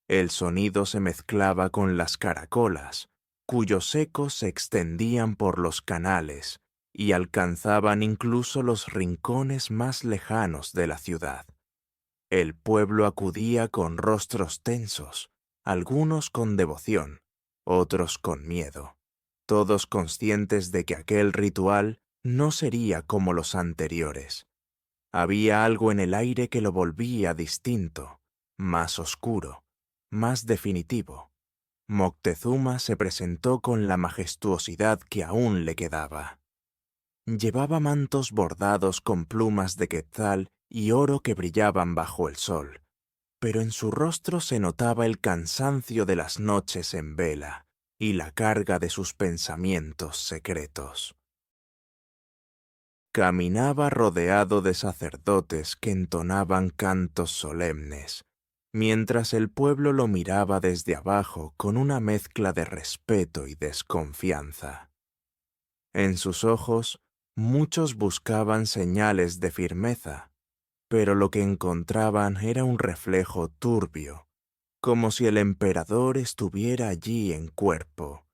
El sonido se mezclaba con las caracolas, cuyos ecos se extendían por los canales y alcanzaban incluso los rincones más lejanos de la ciudad. El pueblo acudía con rostros tensos, algunos con devoción, otros con miedo, todos conscientes de que aquel ritual no sería como los anteriores. Había algo en el aire que lo volvía distinto, más oscuro, más definitivo. Moctezuma se presentó con la majestuosidad que aún le quedaba. Llevaba mantos bordados con plumas de quetzal y oro que brillaban bajo el sol, pero en su rostro se notaba el cansancio de las noches en vela y la carga de sus pensamientos secretos. Caminaba rodeado de sacerdotes que entonaban cantos solemnes, mientras el pueblo lo miraba desde abajo con una mezcla de respeto y desconfianza. En sus ojos, muchos buscaban señales de firmeza, pero lo que encontraban era un reflejo turbio, como si el emperador estuviera allí en cuerpo,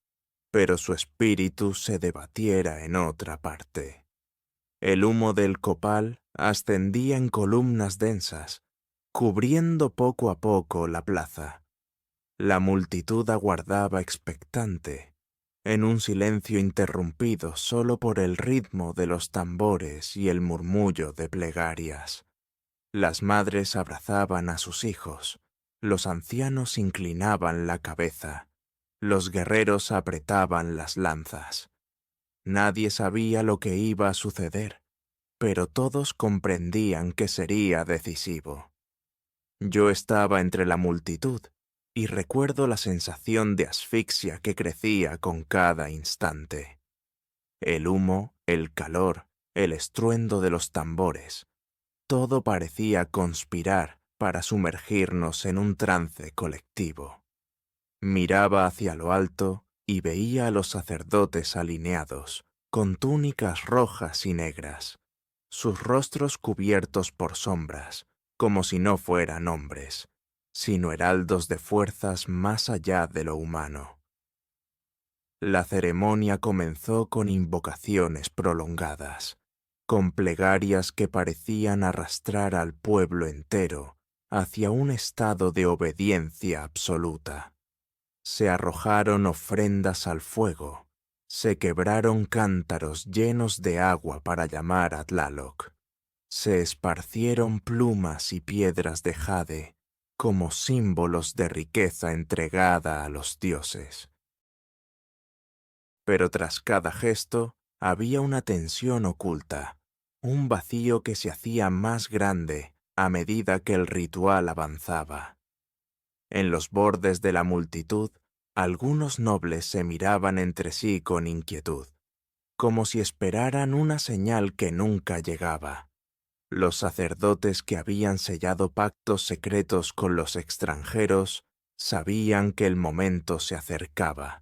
pero su espíritu se debatiera en otra parte. El humo del copal ascendía en columnas densas, cubriendo poco a poco la plaza. La multitud aguardaba expectante, en un silencio interrumpido solo por el ritmo de los tambores y el murmullo de plegarias. Las madres abrazaban a sus hijos, los ancianos inclinaban la cabeza, los guerreros apretaban las lanzas. Nadie sabía lo que iba a suceder, pero todos comprendían que sería decisivo. Yo estaba entre la multitud y recuerdo la sensación de asfixia que crecía con cada instante. El humo, el calor, el estruendo de los tambores, todo parecía conspirar para sumergirnos en un trance colectivo. Miraba hacia lo alto y veía a los sacerdotes alineados, con túnicas rojas y negras, sus rostros cubiertos por sombras, como si no fueran hombres, sino heraldos de fuerzas más allá de lo humano. La ceremonia comenzó con invocaciones prolongadas, con plegarias que parecían arrastrar al pueblo entero hacia un estado de obediencia absoluta. Se arrojaron ofrendas al fuego, se quebraron cántaros llenos de agua para llamar a Tlaloc, se esparcieron plumas y piedras de jade como símbolos de riqueza entregada a los dioses. Pero tras cada gesto había una tensión oculta, un vacío que se hacía más grande a medida que el ritual avanzaba. En los bordes de la multitud Algunos nobles se miraban entre sí con inquietud, como si esperaran una señal que nunca llegaba. Los sacerdotes que habían sellado pactos secretos con los extranjeros sabían que el momento se acercaba,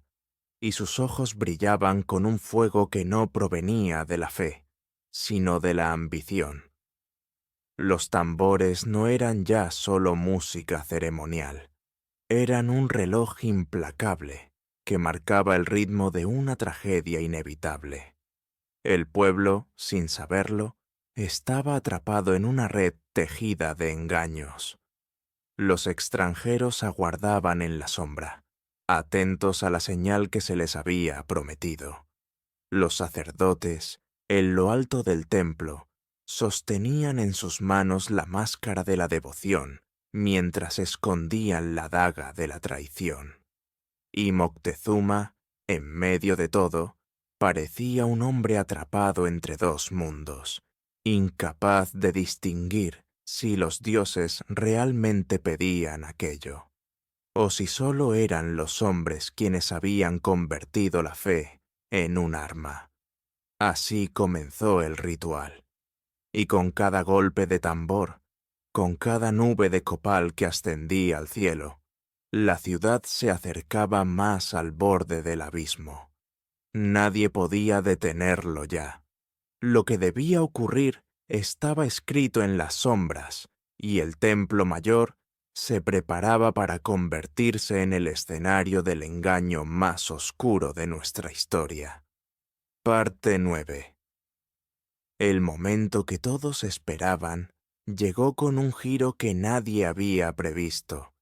y sus ojos brillaban con un fuego que no provenía de la fe, sino de la ambición. Los tambores no eran ya solo música ceremonial, eran un reloj implacable que marcaba el ritmo de una tragedia inevitable. El pueblo, sin saberlo, estaba atrapado en una red tejida de engaños. Los extranjeros aguardaban en la sombra, atentos a la señal que se les había prometido. Los sacerdotes, en lo alto del templo, sostenían en sus manos la máscara de la devoción, mientras escondían la daga de la traición. Y Moctezuma, en medio de todo, parecía un hombre atrapado entre dos mundos, incapaz de distinguir si los dioses realmente pedían aquello, o si solo eran los hombres quienes habían convertido la fe en un arma. Así comenzó el ritual, y con cada golpe de tambor, con cada nube de copal que ascendía al cielo, la ciudad se acercaba más al borde del abismo. Nadie podía detenerlo ya. Lo que debía ocurrir estaba escrito en las sombras, y el templo mayor se preparaba para convertirse en el escenario del engaño más oscuro de nuestra historia. Parte 9. El momento que todos esperaban llegó con un giro que nadie había previsto.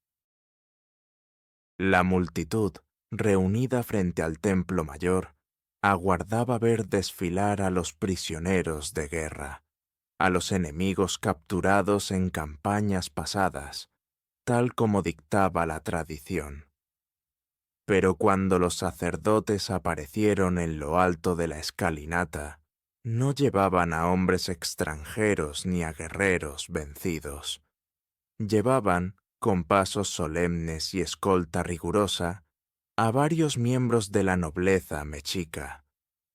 La multitud, reunida frente al templo mayor, aguardaba ver desfilar a los prisioneros de guerra, a los enemigos capturados en campañas pasadas, tal como dictaba la tradición. Pero cuando los sacerdotes aparecieron en lo alto de la escalinata, no llevaban a hombres extranjeros ni a guerreros vencidos. Llevaban, con pasos solemnes y escolta rigurosa, a varios miembros de la nobleza mexica,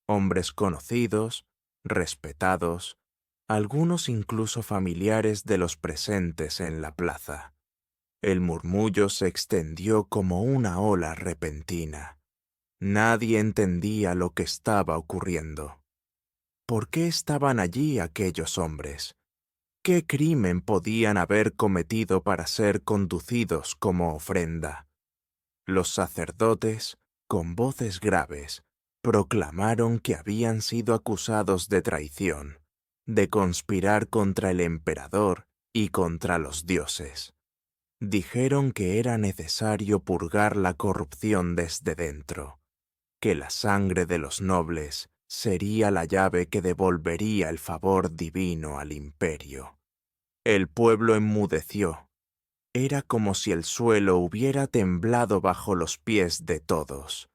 hombres conocidos, respetados, algunos incluso familiares de los presentes en la plaza. El murmullo se extendió como una ola repentina. Nadie entendía lo que estaba ocurriendo. ¿Por qué estaban allí aquellos hombres? ¿Qué crimen podían haber cometido para ser conducidos como ofrenda? Los sacerdotes, con voces graves, proclamaron que habían sido acusados de traición, de conspirar contra el emperador y contra los dioses. Dijeron que era necesario purgar la corrupción desde dentro, que la sangre de los nobles sería la llave que devolvería el favor divino al imperio. El pueblo enmudeció. Era como si el suelo hubiera temblado bajo los pies de todos.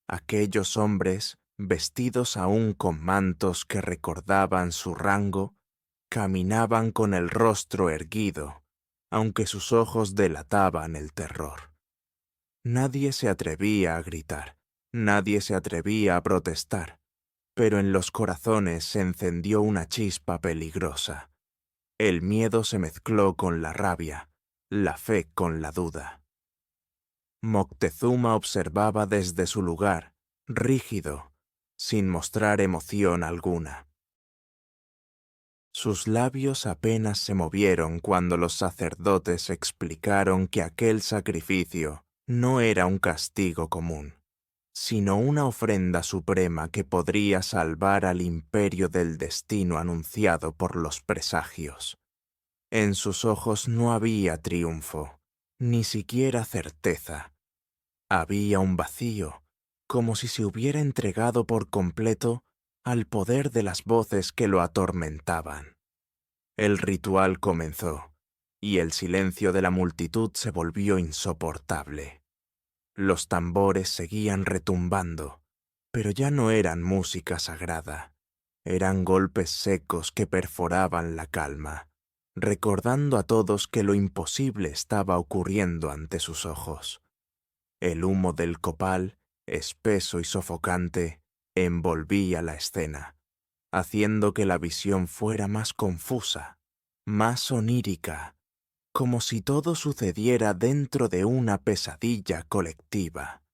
Aquellos hombres, vestidos aún con mantos que recordaban su rango, caminaban con el rostro erguido, aunque sus ojos delataban el terror. Nadie se atrevía a gritar, nadie se atrevía a protestar, pero en los corazones se encendió una chispa peligrosa. El miedo se mezcló con la rabia, la fe con la duda. Moctezuma observaba desde su lugar, rígido, sin mostrar emoción alguna. Sus labios apenas se movieron cuando los sacerdotes explicaron que aquel sacrificio no era un castigo común, sino una ofrenda suprema que podría salvar al imperio del destino anunciado por los presagios. En sus ojos no había triunfo, ni siquiera certeza. Había un vacío, como si se hubiera entregado por completo al poder de las voces que lo atormentaban. El ritual comenzó, y el silencio de la multitud se volvió insoportable. Los tambores seguían retumbando, pero ya no eran música sagrada. Eran golpes secos que perforaban la calma, recordando a todos que lo imposible estaba ocurriendo ante sus ojos. El humo del copal, espeso y sofocante, envolvía la escena, haciendo que la visión fuera más confusa, más onírica, como si todo sucediera dentro de una pesadilla colectiva.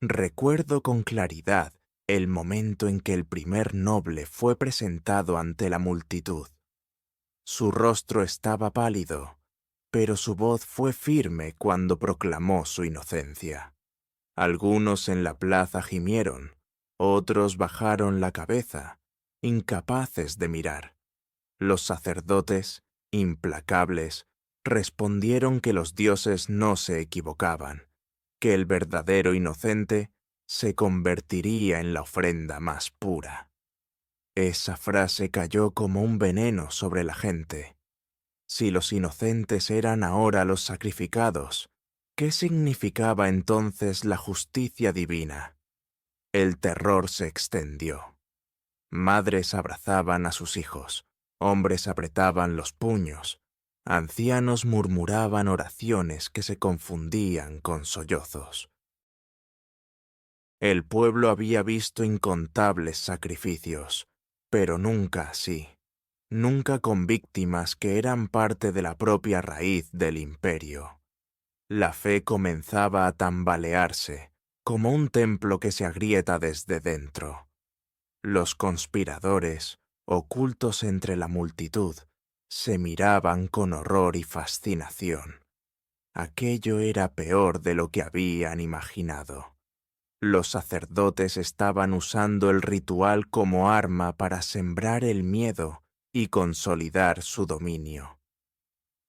Recuerdo con claridad el momento en que el primer noble fue presentado ante la multitud. Su rostro estaba pálido, pero su voz fue firme cuando proclamó su inocencia. Algunos en la plaza gimieron, otros bajaron la cabeza, incapaces de mirar. Los sacerdotes, implacables, respondieron que los dioses no se equivocaban, que el verdadero inocente se convertiría en la ofrenda más pura. Esa frase cayó como un veneno sobre la gente. Si los inocentes eran ahora los sacrificados, ¿qué significaba entonces la justicia divina? El terror se extendió. Madres abrazaban a sus hijos, hombres apretaban los puños, ancianos murmuraban oraciones que se confundían con sollozos. El pueblo había visto incontables sacrificios, pero nunca así, nunca con víctimas que eran parte de la propia raíz del imperio. La fe comenzaba a tambalearse, como un templo que se agrieta desde dentro. Los conspiradores, ocultos entre la multitud, se miraban con horror y fascinación. Aquello era peor de lo que habían imaginado. Los sacerdotes estaban usando el ritual como arma para sembrar el miedo y consolidar su dominio.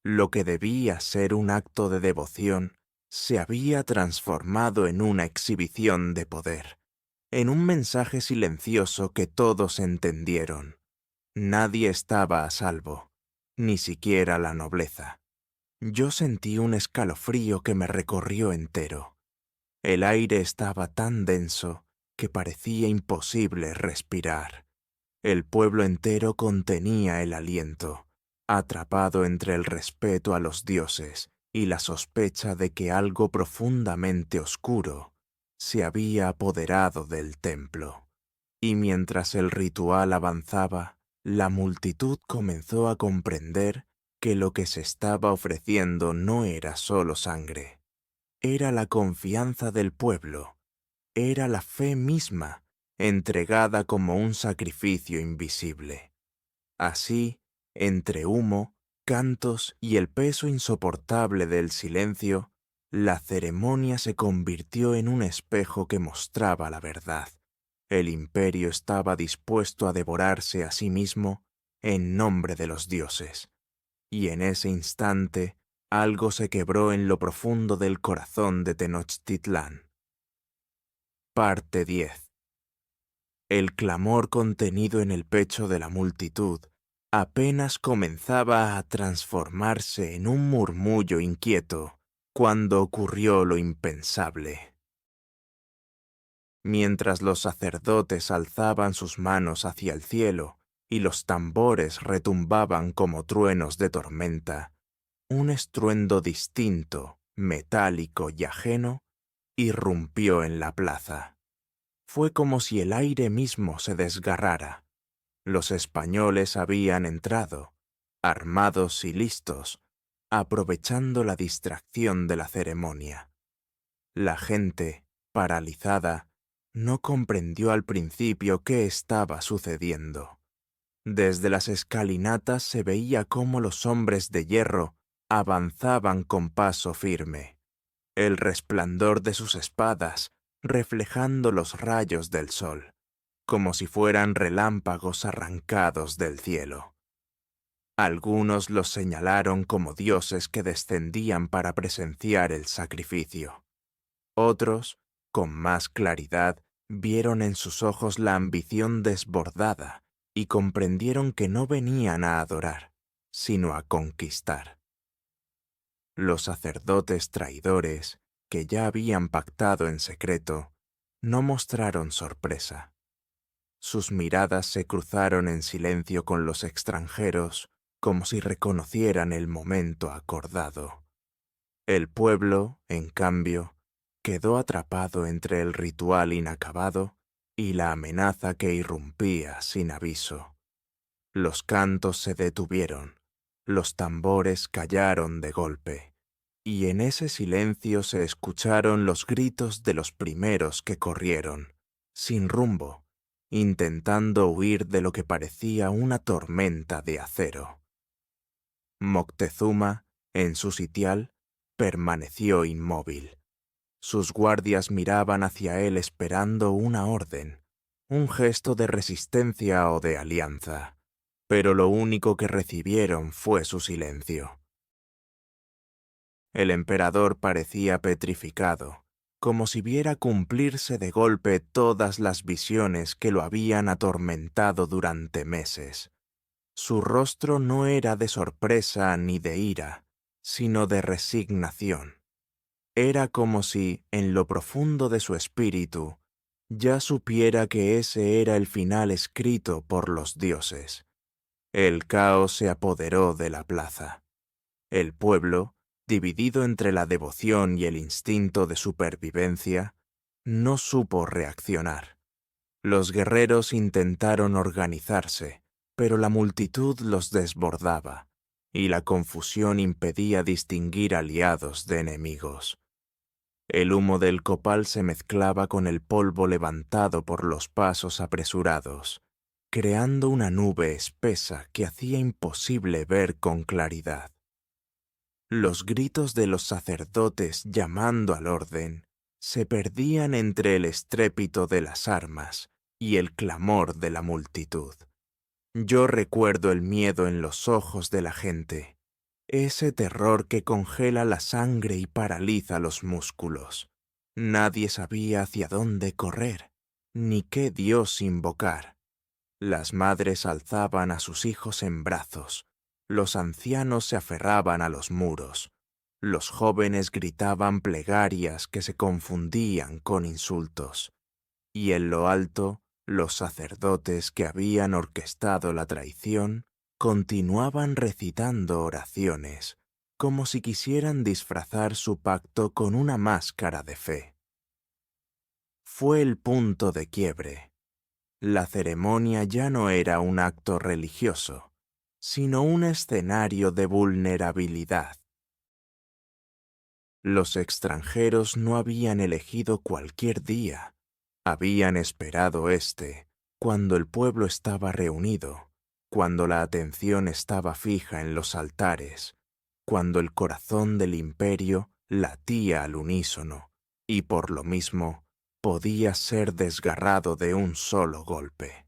Lo que debía ser un acto de devoción se había transformado en una exhibición de poder, en un mensaje silencioso que todos entendieron. Nadie estaba a salvo, ni siquiera la nobleza. Yo sentí un escalofrío que me recorrió entero. El aire estaba tan denso que parecía imposible respirar. El pueblo entero contenía el aliento, atrapado entre el respeto a los dioses y la sospecha de que algo profundamente oscuro se había apoderado del templo. Y mientras el ritual avanzaba, la multitud comenzó a comprender que lo que se estaba ofreciendo no era solo sangre. Era la confianza del pueblo, era la fe misma, entregada como un sacrificio invisible. Así, entre humo, cantos y el peso insoportable del silencio, la ceremonia se convirtió en un espejo que mostraba la verdad. El imperio estaba dispuesto a devorarse a sí mismo en nombre de los dioses. Y en ese instante, algo se quebró en lo profundo del corazón de Tenochtitlán. Parte 10. El clamor contenido en el pecho de la multitud apenas comenzaba a transformarse en un murmullo inquieto cuando ocurrió lo impensable. Mientras los sacerdotes alzaban sus manos hacia el cielo y los tambores retumbaban como truenos de tormenta, un estruendo distinto, metálico y ajeno, irrumpió en la plaza. Fue como si el aire mismo se desgarrara. Los españoles habían entrado, armados y listos, aprovechando la distracción de la ceremonia. La gente, paralizada, no comprendió al principio qué estaba sucediendo. Desde las escalinatas se veía cómo los hombres de hierro avanzaban con paso firme, el resplandor de sus espadas reflejando los rayos del sol, como si fueran relámpagos arrancados del cielo. Algunos los señalaron como dioses que descendían para presenciar el sacrificio. Otros, con más claridad, vieron en sus ojos la ambición desbordada y comprendieron que no venían a adorar, sino a conquistar. Los sacerdotes traidores, que ya habían pactado en secreto, no mostraron sorpresa. Sus miradas se cruzaron en silencio con los extranjeros, como si reconocieran el momento acordado. El pueblo, en cambio, quedó atrapado entre el ritual inacabado y la amenaza que irrumpía sin aviso. Los cantos se detuvieron, los tambores callaron de golpe, y en ese silencio se escucharon los gritos de los primeros que corrieron, sin rumbo, intentando huir de lo que parecía una tormenta de acero. Moctezuma, en su sitial, permaneció inmóvil. Sus guardias miraban hacia él esperando una orden, un gesto de resistencia o de alianza, pero lo único que recibieron fue su silencio. El emperador parecía petrificado, como si viera cumplirse de golpe todas las visiones que lo habían atormentado durante meses. Su rostro no era de sorpresa ni de ira, sino de resignación. Era como si, en lo profundo de su espíritu, ya supiera que ese era el final escrito por los dioses. El caos se apoderó de la plaza. El pueblo, dividido entre la devoción y el instinto de supervivencia, no supo reaccionar. Los guerreros intentaron organizarse, pero la multitud los desbordaba, y la confusión impedía distinguir aliados de enemigos. El humo del copal se mezclaba con el polvo levantado por los pasos apresurados, creando una nube espesa que hacía imposible ver con claridad. Los gritos de los sacerdotes llamando al orden se perdían entre el estrépito de las armas y el clamor de la multitud. Yo recuerdo el miedo en los ojos de la gente, ese terror que congela la sangre y paraliza los músculos. Nadie sabía hacia dónde correr, ni qué dios invocar. Las madres alzaban a sus hijos en brazos, los ancianos se aferraban a los muros, los jóvenes gritaban plegarias que se confundían con insultos, y en lo alto, los sacerdotes que habían orquestado la traición continuaban recitando oraciones, como si quisieran disfrazar su pacto con una máscara de fe. Fue el punto de quiebre. La ceremonia ya no era un acto religioso, sino un escenario de vulnerabilidad. Los extranjeros no habían elegido cualquier día, habían esperado este, cuando el pueblo estaba reunido, cuando la atención estaba fija en los altares, cuando el corazón del imperio latía al unísono, y por lo mismo podía ser desgarrado de un solo golpe.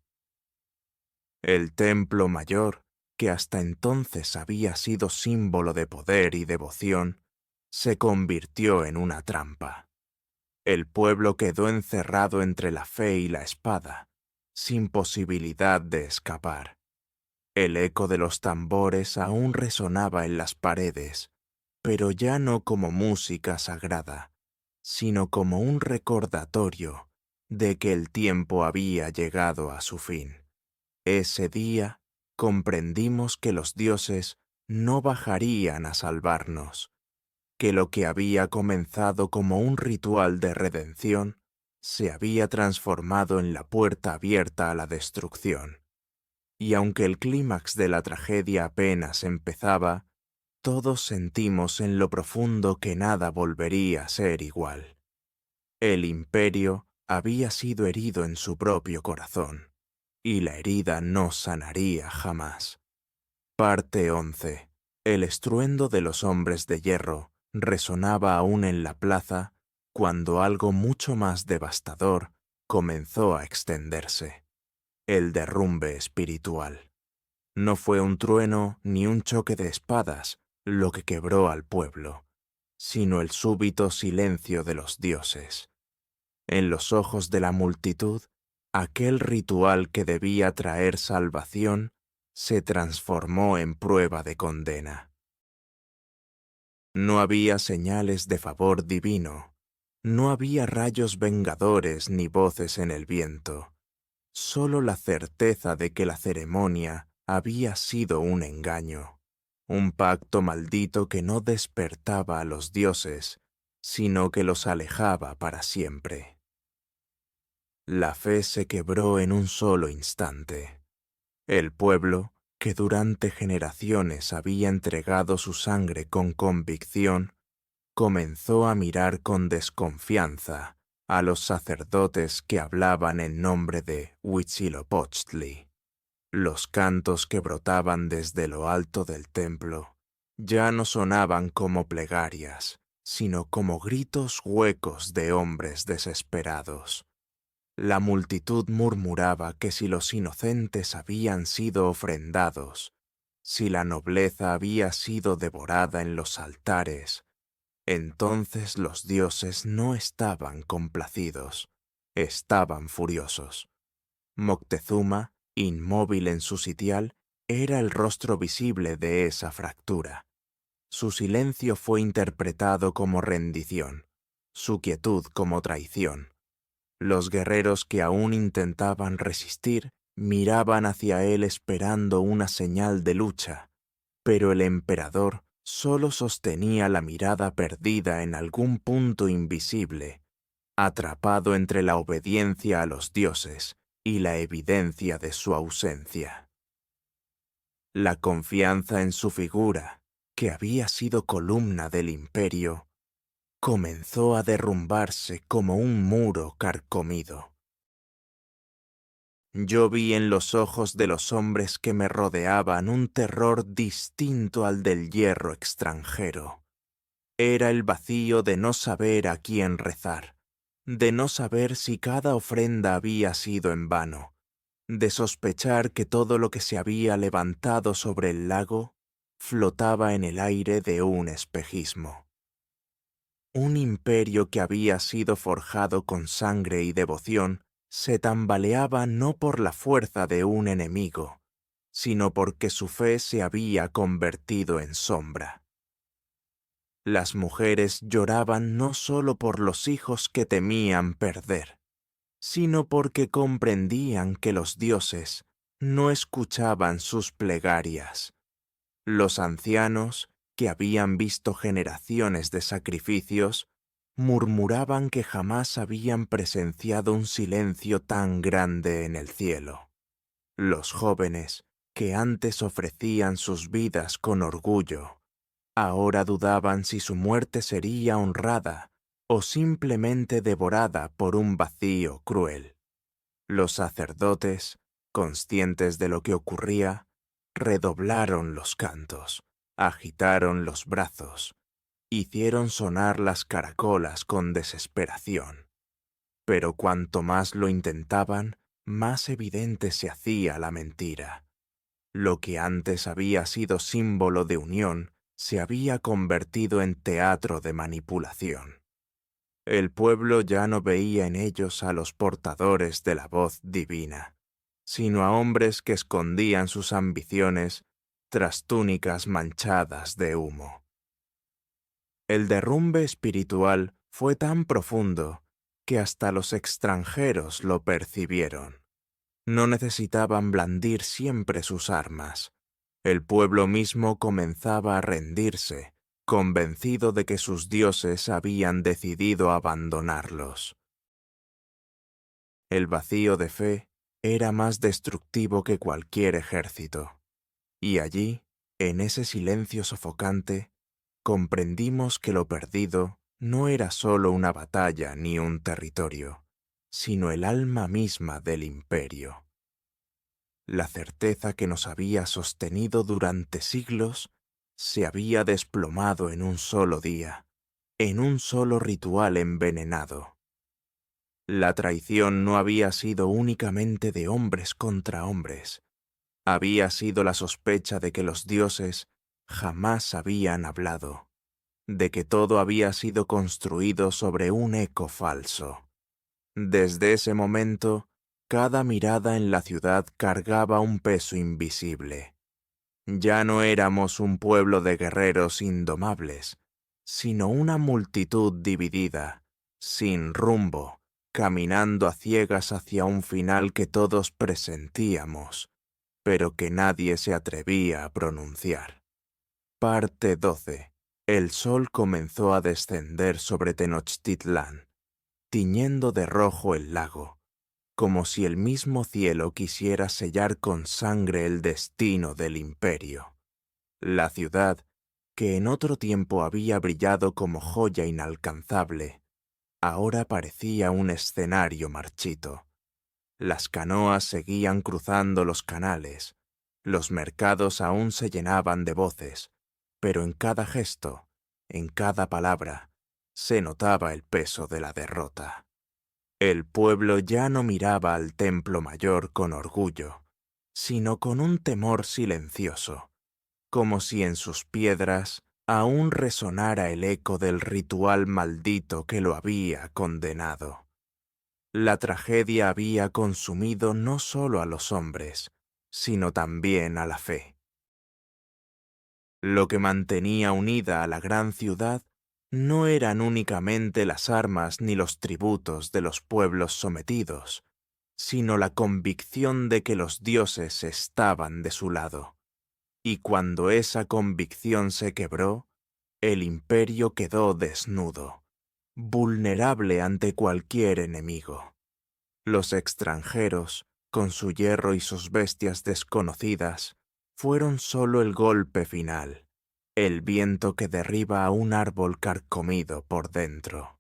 El templo mayor, que hasta entonces había sido símbolo de poder y devoción, se convirtió en una trampa. El pueblo quedó encerrado entre la fe y la espada, sin posibilidad de escapar. El eco de los tambores aún resonaba en las paredes, pero ya no como música sagrada, sino como un recordatorio de que el tiempo había llegado a su fin. Ese día comprendimos que los dioses no bajarían a salvarnos, que lo que había comenzado como un ritual de redención se había transformado en la puerta abierta a la destrucción. Y aunque el clímax de la tragedia apenas empezaba, todos sentimos en lo profundo que nada volvería a ser igual. El imperio había sido herido en su propio corazón, y la herida no sanaría jamás. Parte 11. El estruendo de los hombres de hierro resonaba aún en la plaza cuando algo mucho más devastador comenzó a extenderse: el derrumbe espiritual. No fue un trueno ni un choque de espadas lo que quebró al pueblo, sino el súbito silencio de los dioses. En los ojos de la multitud, aquel ritual que debía traer salvación se transformó en prueba de condena. No había señales de favor divino, no había rayos vengadores ni voces en el viento, solo la certeza de que la ceremonia había sido un engaño, un pacto maldito que no despertaba a los dioses, sino que los alejaba para siempre. La fe se quebró en un solo instante. El pueblo, que durante generaciones había entregado su sangre con convicción, comenzó a mirar con desconfianza a los sacerdotes que hablaban en nombre de Huitzilopochtli. Los cantos que brotaban desde lo alto del templo ya no sonaban como plegarias, sino como gritos huecos de hombres desesperados. La multitud murmuraba que si los inocentes habían sido ofrendados, si la nobleza había sido devorada en los altares, entonces los dioses no estaban complacidos, estaban furiosos. Moctezuma, inmóvil en su sitial, era el rostro visible de esa fractura. Su silencio fue interpretado como rendición, su quietud como traición. Los guerreros que aún intentaban resistir miraban hacia él esperando una señal de lucha, pero el emperador solo sostenía la mirada perdida en algún punto invisible, atrapado entre la obediencia a los dioses y la evidencia de su ausencia. La confianza en su figura, que había sido columna del imperio, comenzó a derrumbarse como un muro carcomido. Yo vi en los ojos de los hombres que me rodeaban un terror distinto al del hierro extranjero. Era el vacío de no saber a quién rezar, de no saber si cada ofrenda había sido en vano, de sospechar que todo lo que se había levantado sobre el lago flotaba en el aire de un espejismo. Un imperio que había sido forjado con sangre y devoción se tambaleaba no por la fuerza de un enemigo, sino porque su fe se había convertido en sombra. Las mujeres lloraban no solo por los hijos que temían perder, sino porque comprendían que los dioses no escuchaban sus plegarias. Los ancianos, que habían visto generaciones de sacrificios, murmuraban que jamás habían presenciado un silencio tan grande en el cielo. Los jóvenes, que antes ofrecían sus vidas con orgullo, ahora dudaban si su muerte sería honrada o simplemente devorada por un vacío cruel. Los sacerdotes, conscientes de lo que ocurría, redoblaron los cantos, agitaron los brazos, hicieron sonar las caracolas con desesperación. Pero cuanto más lo intentaban, más evidente se hacía la mentira. Lo que antes había sido símbolo de unión se había convertido en teatro de manipulación. El pueblo ya no veía en ellos a los portadores de la voz divina, sino a hombres que escondían sus ambiciones tras túnicas manchadas de humo. El derrumbe espiritual fue tan profundo que hasta los extranjeros lo percibieron. No necesitaban blandir siempre sus armas. El pueblo mismo comenzaba a rendirse, convencido de que sus dioses habían decidido abandonarlos. El vacío de fe era más destructivo que cualquier ejército. Y allí, en ese silencio sofocante, comprendimos que lo perdido no era solo una batalla ni un territorio, sino el alma misma del imperio. La certeza que nos había sostenido durante siglos se había desplomado en un solo día, en un solo ritual envenenado. La traición no había sido únicamente de hombres contra hombres. Había sido la sospecha de que los dioses jamás habían hablado, de que todo había sido construido sobre un eco falso. Desde ese momento, cada mirada en la ciudad cargaba un peso invisible. Ya no éramos un pueblo de guerreros indomables, sino una multitud dividida, sin rumbo, caminando a ciegas hacia un final que todos presentíamos, pero que nadie se atrevía a pronunciar. Parte 12. El sol comenzó a descender sobre Tenochtitlán, tiñendo de rojo el lago, como si el mismo cielo quisiera sellar con sangre el destino del imperio. La ciudad, que en otro tiempo había brillado como joya inalcanzable, ahora parecía un escenario marchito. Las canoas seguían cruzando los canales, los mercados aún se llenaban de voces, pero en cada gesto, en cada palabra, se notaba el peso de la derrota. El pueblo ya no miraba al templo mayor con orgullo, sino con un temor silencioso, como si en sus piedras aún resonara el eco del ritual maldito que lo había condenado. La tragedia había consumido no solo a los hombres, sino también a la fe. Lo que mantenía unida a la gran ciudad no eran únicamente las armas ni los tributos de los pueblos sometidos, sino la convicción de que los dioses estaban de su lado. Y cuando esa convicción se quebró, el imperio quedó desnudo, vulnerable ante cualquier enemigo. Los extranjeros, con su hierro y sus bestias desconocidas, fueron solo el golpe final, el viento que derriba a un árbol carcomido por dentro.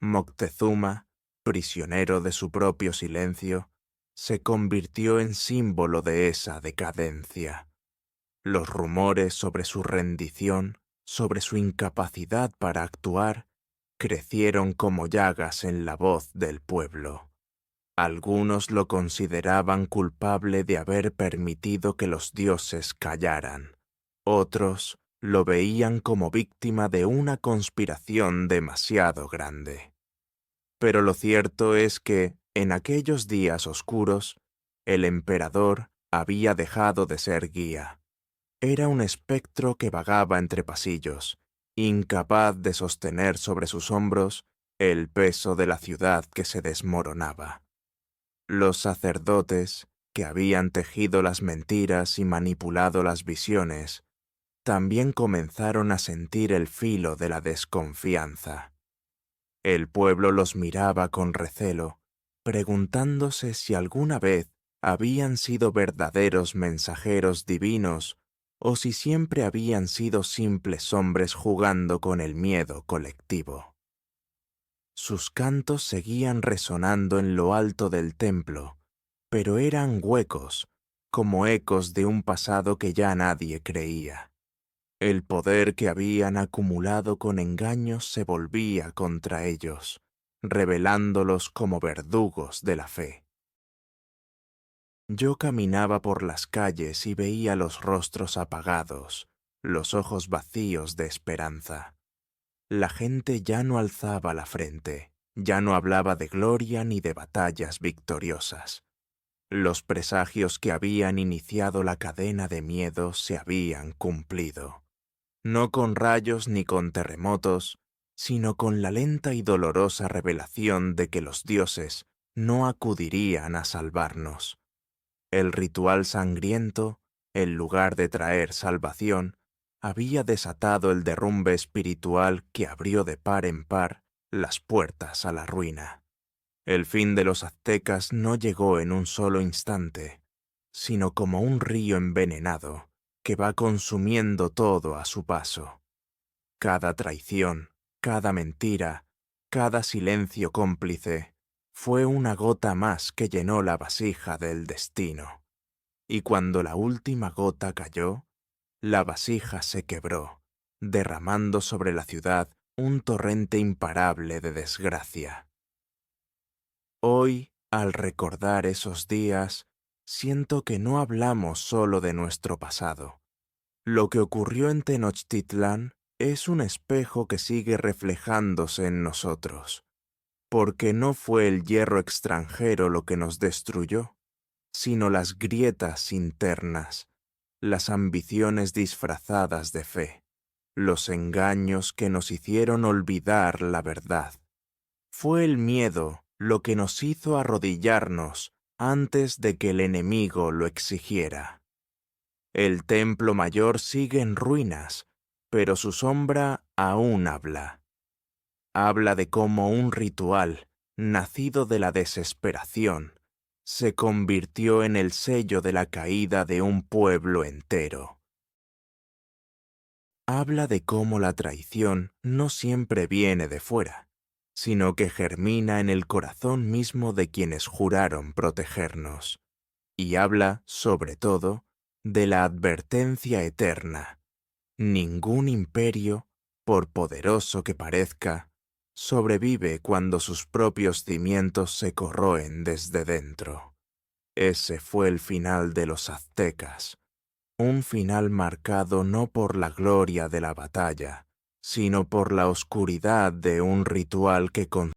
Moctezuma, prisionero de su propio silencio, se convirtió en símbolo de esa decadencia. Los rumores sobre su rendición, sobre su incapacidad para actuar, crecieron como llagas en la voz del pueblo. Algunos lo consideraban culpable de haber permitido que los dioses callaran. Otros lo veían como víctima de una conspiración demasiado grande. Pero lo cierto es que, en aquellos días oscuros, el emperador había dejado de ser guía. Era un espectro que vagaba entre pasillos, incapaz de sostener sobre sus hombros el peso de la ciudad que se desmoronaba. Los sacerdotes, que habían tejido las mentiras y manipulado las visiones, también comenzaron a sentir el filo de la desconfianza. El pueblo los miraba con recelo, preguntándose si alguna vez habían sido verdaderos mensajeros divinos o si siempre habían sido simples hombres jugando con el miedo colectivo. Sus cantos seguían resonando en lo alto del templo, pero eran huecos, como ecos de un pasado que ya nadie creía. El poder que habían acumulado con engaños se volvía contra ellos, revelándolos como verdugos de la fe. Yo caminaba por las calles y veía los rostros apagados, los ojos vacíos de esperanza. La gente ya no alzaba la frente, ya no hablaba de gloria ni de batallas victoriosas. Los presagios que habían iniciado la cadena de miedo se habían cumplido. No con rayos ni con terremotos, sino con la lenta y dolorosa revelación de que los dioses no acudirían a salvarnos. El ritual sangriento, en lugar de traer salvación, había desatado el derrumbe espiritual que abrió de par en par las puertas a la ruina. El fin de los aztecas no llegó en un solo instante, sino como un río envenenado que va consumiendo todo a su paso. Cada traición, cada mentira, cada silencio cómplice fue una gota más que llenó la vasija del destino. Y cuando la última gota cayó, la vasija se quebró, derramando sobre la ciudad un torrente imparable de desgracia. Hoy, al recordar esos días, siento que no hablamos solo de nuestro pasado. Lo que ocurrió en Tenochtitlán es un espejo que sigue reflejándose en nosotros, porque no fue el hierro extranjero lo que nos destruyó, sino las grietas internas, las ambiciones disfrazadas de fe, los engaños que nos hicieron olvidar la verdad. Fue el miedo lo que nos hizo arrodillarnos antes de que el enemigo lo exigiera. El templo mayor sigue en ruinas, pero su sombra aún habla. Habla de cómo un ritual, nacido de la desesperación, se convirtió en el sello de la caída de un pueblo entero. Habla de cómo la traición no siempre viene de fuera, sino que germina en el corazón mismo de quienes juraron protegernos. Y habla, sobre todo, de la advertencia eterna. Ningún imperio, por poderoso que parezca, sobrevive cuando sus propios cimientos se corroen desde dentro. Ese fue el final de los aztecas, un final marcado no por la gloria de la batalla, sino por la oscuridad de un ritual que